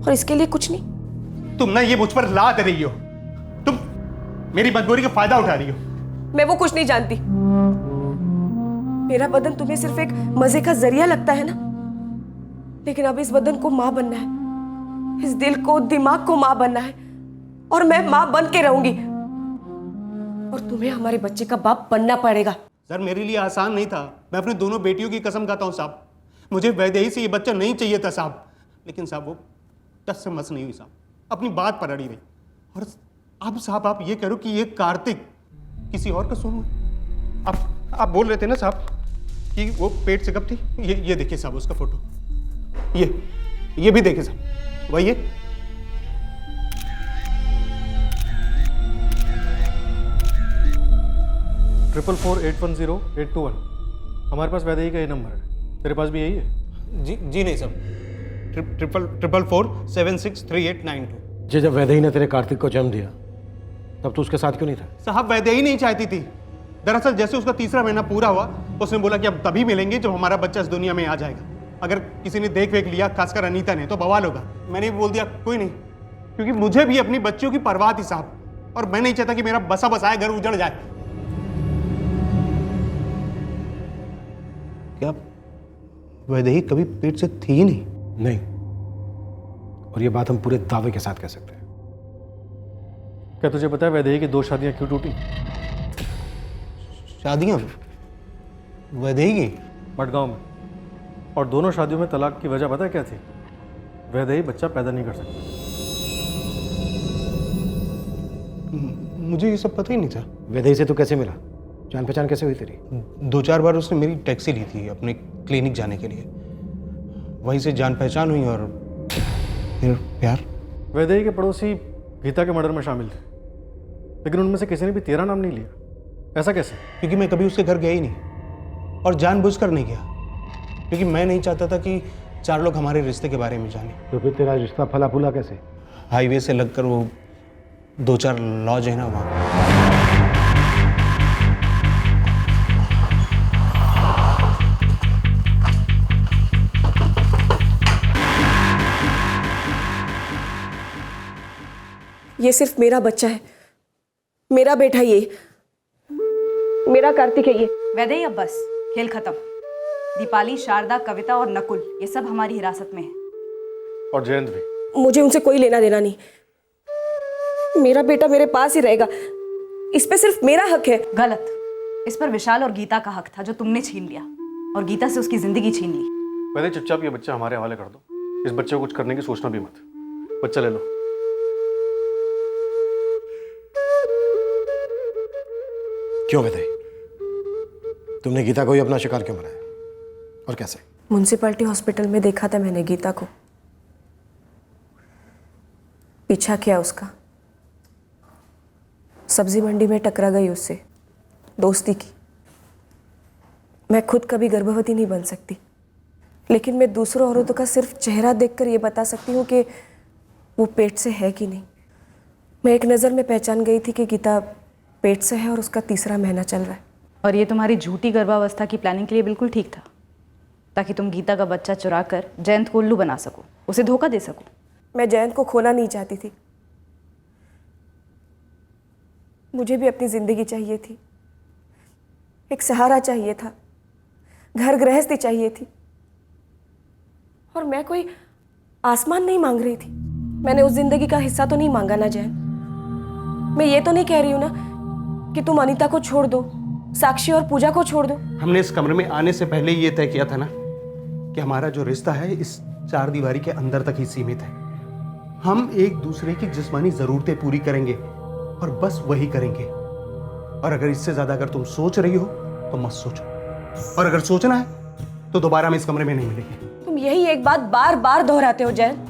[SPEAKER 8] और इसके लिए कुछ नहीं।
[SPEAKER 4] तुम ना ये मुझ पर लाद रही हो, तुम मेरी मजबूरी का फायदा उठा रही हो।
[SPEAKER 8] मैं वो कुछ नहीं जानती। मेरा बदन तुम्हें सिर्फ एक मजे का जरिया लगता है ना, लेकिन अब इस बदन को मां बनना है, इस दिल को दिमाग को मां बनना है, और मैं मां बन के रहूंगी। और तुम्हें हमारे बच्चे का बाप बनना पड़ेगा।
[SPEAKER 4] सर मेरे लिए आसान नहीं था, मैं अपनी दोनों बेटियों की कसम खाता हूं साहब। मुझे वैदेही से ये बच्चा नहीं चाहिए था साहब, लेकिन साहब वो टस से मस नहीं हुई साहब, अपनी बात पर अड़ी रही। और अब साहब आप ये करो कि ये कार्तिक किसी और का सोनू है। आप बोल रहे थे ना साहब कि वो पेट से कब थी। ये देखिए साहब उसका फोटो, ये भी देखिए साहब, वही है।
[SPEAKER 17] ट्रिपल 4810821 हमारे पास वैदेही का ये नंबर है। तेरे पास भी यही है?
[SPEAKER 4] जी नहीं साहब, 444763892।
[SPEAKER 3] जब वैदेही ने तेरे कार्तिक को जन्म दिया तब तू उसके साथ क्यों नहीं था?
[SPEAKER 4] साहब वैदेही नहीं चाहती थी। दरअसल जैसे उसका 3रा महीना पूरा हुआ, उसने बोला कि अब तभी मिलेंगे जब हमारा बच्चा इस दुनिया में आ जाएगा। अगर किसी ने देख वेख लिया, खासकर अनीता ने, तो बवाल होगा। मैंने भी बोल दिया कोई नहीं, क्योंकि मुझे भी अपनी बच्चियों की परवाह थी साहब, और मैं नहीं चाहता कि मेरा बसा बसाया घर उजड़ जाए। क्या वैदेही कभी पेट से थी ही
[SPEAKER 1] नहीं, और ये बात हम पूरे दावे के साथ कह सकते हैं।
[SPEAKER 17] क्या तुझे पता है वैदेही की 2 शादियां क्यों टूटी?
[SPEAKER 4] शादियां वैदेही की?
[SPEAKER 17] मडगांव में। और दोनों शादियों में तलाक की वजह पता है क्या थी? वैदेही बच्चा पैदा नहीं कर सकती।
[SPEAKER 4] मुझे ये सब पता ही नहीं था।
[SPEAKER 1] वैदेही से तू कैसे मिला? जान पहचान कैसे हुई तेरी?
[SPEAKER 4] 2-4 बार उसने मेरी टैक्सी ली थी अपने क्लिनिक जाने के लिए, वहीं से जान पहचान हुई और फिर प्यार।
[SPEAKER 17] वैदेही के पड़ोसी गीता के मर्डर में शामिल थे, लेकिन उनमें से किसी ने भी तेरा नाम नहीं लिया। ऐसा कैसे?
[SPEAKER 4] क्योंकि मैं कभी उसके घर गया ही नहीं, और जानबूझकर नहीं गया, क्योंकि मैं नहीं चाहता था कि 4 लोग हमारे रिश्ते के बारे में जाने।
[SPEAKER 1] तो फिर तेरा रिश्ता फला फूला कैसे?
[SPEAKER 4] हाईवे से लगकर वो 2-4 लॉज है ना वहाँ।
[SPEAKER 8] ये सिर्फ मेरा बच्चा है, मेरा बेटा, ये मेरा कार्तिक है। ये
[SPEAKER 6] वैदेही अब बस, खेल खत्म। दीपाली, शारदा, कविता और नकुल ये सब हमारी हिरासत में है।
[SPEAKER 17] और जयंत भी।
[SPEAKER 8] मुझे उनसे कोई लेना देना नहीं। मेरा बेटा मेरे पास ही रहेगा, इस पे सिर्फ मेरा हक है।
[SPEAKER 6] गलत। इस पर विशाल और गीता का हक था जो तुमने छीन लिया, और गीता से उसकी जिंदगी छीन ली।
[SPEAKER 17] वैदेही चुपचाप ये बच्चा हमारे हवाले कर दो। इस बच्चे को कुछ करने की सोचना भी मत। बच्चा ले लो।
[SPEAKER 1] क्यों वैदेही, तुमने गीता को ही अपना शिकार क्यों बनाया, और कैसे?
[SPEAKER 8] म्युनिसिपैलिटी हॉस्पिटल में देखा था मैंने गीता को, पीछा किया उसका, सब्जी मंडी में टकरा गई उससे, दोस्ती की। मैं खुद कभी गर्भवती नहीं बन सकती, लेकिन मैं दूसरों औरतों का सिर्फ चेहरा देखकर ये बता सकती हूँ कि वो पेट से है कि नहीं। मैं एक नज़र में पहचान गई थी कि गीता पेट से है और उसका 3रा महीना चल रहा है।
[SPEAKER 6] और ये तुम्हारी झूठी गर्भावस्था की प्लानिंग के लिए बिल्कुल ठीक था, ताकि तुम गीता का बच्चा चुरा कर जयंत को उल्लू बना सको, उसे धोखा दे सको।
[SPEAKER 8] मैं जयंत को खोना नहीं चाहती थी, मुझे भी अपनी जिंदगी चाहिए थी, एक सहारा चाहिए था, घर गृहस्थी चाहिए थी। और मैं कोई आसमान नहीं मांग रही थी, मैंने उस जिंदगी का हिस्सा तो नहीं मांगा ना जयंत। मैं ये तो नहीं कह रही हूँ ना कि तुम अनीता को छोड़ दो, साक्षी और पूजा को छोड़ दो।
[SPEAKER 4] हमने इस कमरे में आने से पहले ये तय किया था ना कि हमारा जो रिश्ता है इस 4 दीवारी के अंदर तक ही सीमित है। हम एक दूसरे की जिस्मानी जरूरतें पूरी करेंगे और बस वही करेंगे। और अगर इससे ज्यादा अगर तुम सोच रही हो तो मत सोचो, और अगर सोचना है तो दोबारा हम इस कमरे में नहीं मिलेंगे।
[SPEAKER 8] तुम यही एक बात बार बार दोहराते हो जयंत,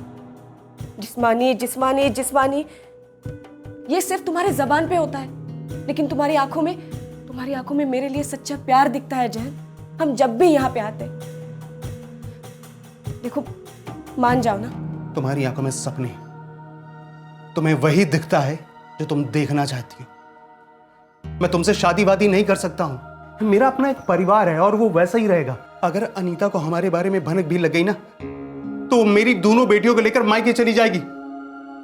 [SPEAKER 8] जिस्मानी जिस्मानी जिस्मानी। ये सिर्फ तुम्हारे जबान पे होता है, लेकिन तुम्हारी आंखों में मेरे लिए सच्चा प्यार दिखता है जयंत। हम जब भी यहाँ पे आते हैं, देखो मान जाओ ना,
[SPEAKER 4] तुम्हारी आंखों में सपने, तुम्हें वही दिखता है जो तुम देखना चाहती हो। मैं तुमसे शादी वादी नहीं कर सकता हूं, मेरा अपना एक परिवार है और वो वैसा ही रहेगा। अगर अनीता को हमारे बारे में भनक भी लग गई ना, तो मेरी दोनों बेटियों को लेकर मायके चली जाएगी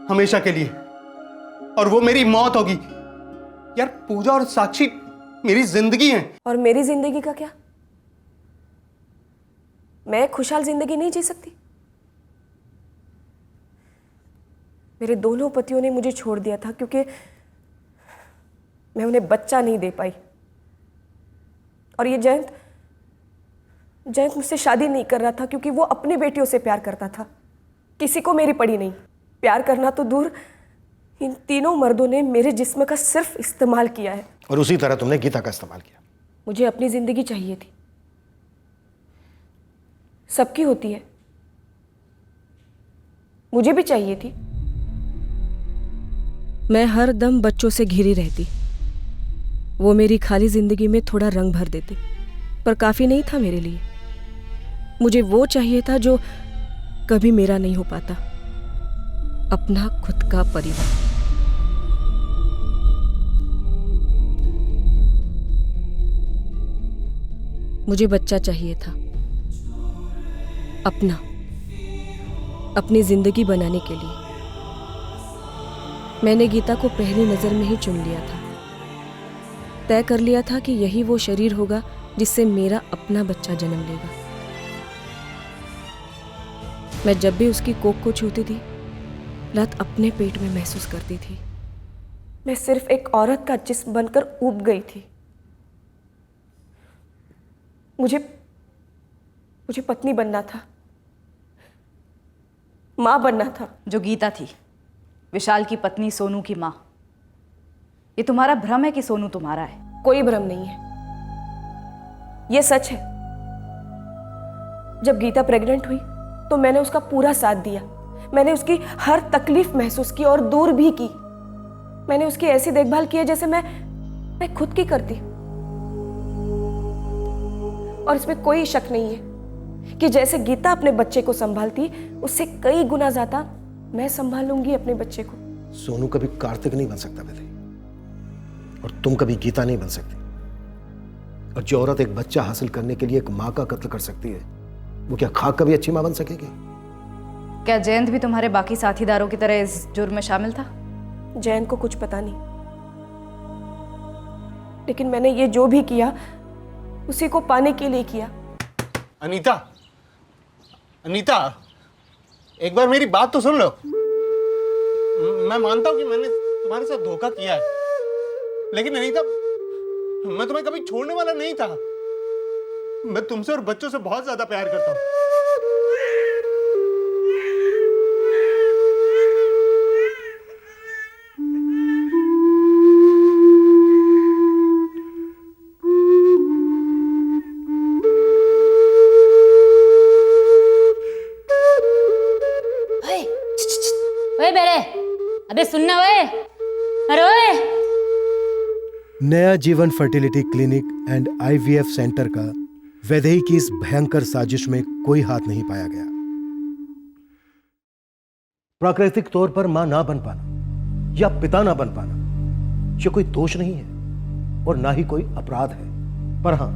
[SPEAKER 4] हमेशा के लिए, और वो मेरी मौत होगी। यार पूजा और साक्षी मेरी जिंदगी है।
[SPEAKER 8] और मेरी जिंदगी का क्या? मैं खुशहाल जिंदगी नहीं जी सकती? मेरे दोनों पतियों ने मुझे छोड़ दिया था क्योंकि मैं उन्हें बच्चा नहीं दे पाई। और ये जयंत मुझसे शादी नहीं कर रहा था क्योंकि वो अपनी बेटियों से प्यार करता था, किसी को मेरी पड़ी नहीं। प्यार करना तो दूर, इन तीनों मर्दों ने मेरे जिस्म का सिर्फ इस्तेमाल किया है।
[SPEAKER 1] और उसी तरह तुमने गीता का इस्तेमाल किया।
[SPEAKER 8] मुझे अपनी जिंदगी चाहिए थी, सबकी होती है, मुझे भी चाहिए थी। मैं हर दम बच्चों से घिरी रहती, वो मेरी खाली जिंदगी में थोड़ा रंग भर देते, पर काफी नहीं था मेरे लिए। मुझे वो चाहिए था जो कभी मेरा नहीं हो पाता, अपना खुद का परिवार। मुझे बच्चा चाहिए था, अपनी जिंदगी बनाने के लिए मैंने गीता को पहली नजर में ही चुन लिया था। तय कर लिया था कि यही वो शरीर होगा जिससे मेरा अपना बच्चा जन्म लेगा। मैं जब भी उसकी कोख को छूती थी, लत अपने पेट में महसूस करती थी। मैं सिर्फ एक औरत का जिस्म बनकर ऊब गई थी। मुझे पत्नी बनना था, माँ बनना था।
[SPEAKER 6] जो गीता थी, विशाल की पत्नी, सोनू की माँ। ये तुम्हारा भ्रम है कि सोनू तुम्हारा है?
[SPEAKER 8] कोई भ्रम नहीं है, ये सच है। जब गीता प्रेग्नेंट हुई तो मैंने उसका पूरा साथ दिया। मैंने उसकी हर तकलीफ महसूस की और दूर भी की। मैंने उसकी ऐसी देखभाल की है जैसे मैं खुद की करती। और इसमें कोई शक नहीं है कि जैसे गीता अपने बच्चे को संभालती, उससे कई गुना ज्यादा मैं संभालूंगी अपने बच्चे को।
[SPEAKER 3] सोनू कभी कार्तिक नहीं बन सकता वैदेही, और तुम कभी गीता नहीं बन सकती। और जो औरत एक बच्चा हासिल करने के लिए एक माँ का कत्ल कर सकती है, वो क्या खाक कभी अच्छी माँ बन सकेगी?
[SPEAKER 6] क्या जयंत भी तुम्हारे बाकी साथीदारों की तरह इस जुर्म में शामिल था?
[SPEAKER 8] जयंत को कुछ पता नहीं, लेकिन मैंने ये जो भी किया उसी को पाने के लिए किया।
[SPEAKER 18] अनीता, अनीता, एक बार मेरी बात तो सुन लो। मैं मानता हूं कि मैंने तुम्हारे साथ धोखा किया है, लेकिन अनीता, मैं तुम्हें कभी छोड़ने वाला नहीं था। मैं तुमसे और बच्चों से बहुत ज्यादा प्यार करता हूं।
[SPEAKER 13] ओए बेरे, अबे सुनना ओए, अरे ओए।
[SPEAKER 3] नया जीवन fertility clinic and IVF centre का वैदेही की इस भयंकर साजिश में कोई हाथ नहीं पाया गया। प्राकृतिक तौर पर मां ना बन पाना या पिता ना बन पाना ये कोई दोष नहीं है और ना ही कोई अपराध है। पर हां,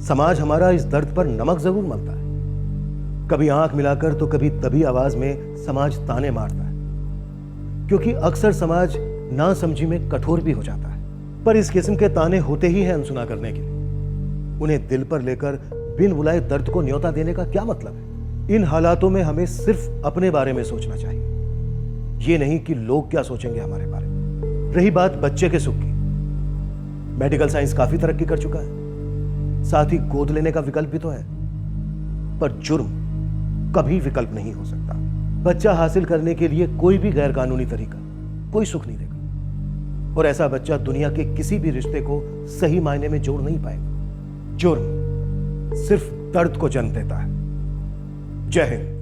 [SPEAKER 3] समाज हमारा इस दर्द पर नमक जरूर मलता है। कभी आंख मिलाकर तो कभी दबी आवाज में समाज ताने मारता है, क्योंकि अक्सर समाज नासमझी में कठोर भी हो जाता है। पर इस किस्म के ताने होते ही हैं अनसुना करने के लिए। उन्हें दिल पर लेकर बिन बुलाए दर्द को न्योता देने का क्या मतलब है? इन हालातों में हमें सिर्फ अपने बारे में सोचना चाहिए, ये नहीं कि लोग क्या सोचेंगे हमारे बारे में। रही बात बच्चे के सुख की, मेडिकल साइंस काफी तरक्की कर चुका है, साथ ही गोद लेने का विकल्प भी तो है। पर जुर्म कभी विकल्प नहीं हो सकता। बच्चा हासिल करने के लिए कोई भी गैर कानूनी तरीका कोई सुख नहीं देगा, और ऐसा बच्चा दुनिया के किसी भी रिश्ते को सही मायने में जोड़ नहीं पाएगा। जुर्म सिर्फ दर्द को जन्म देता है। जय हिंद।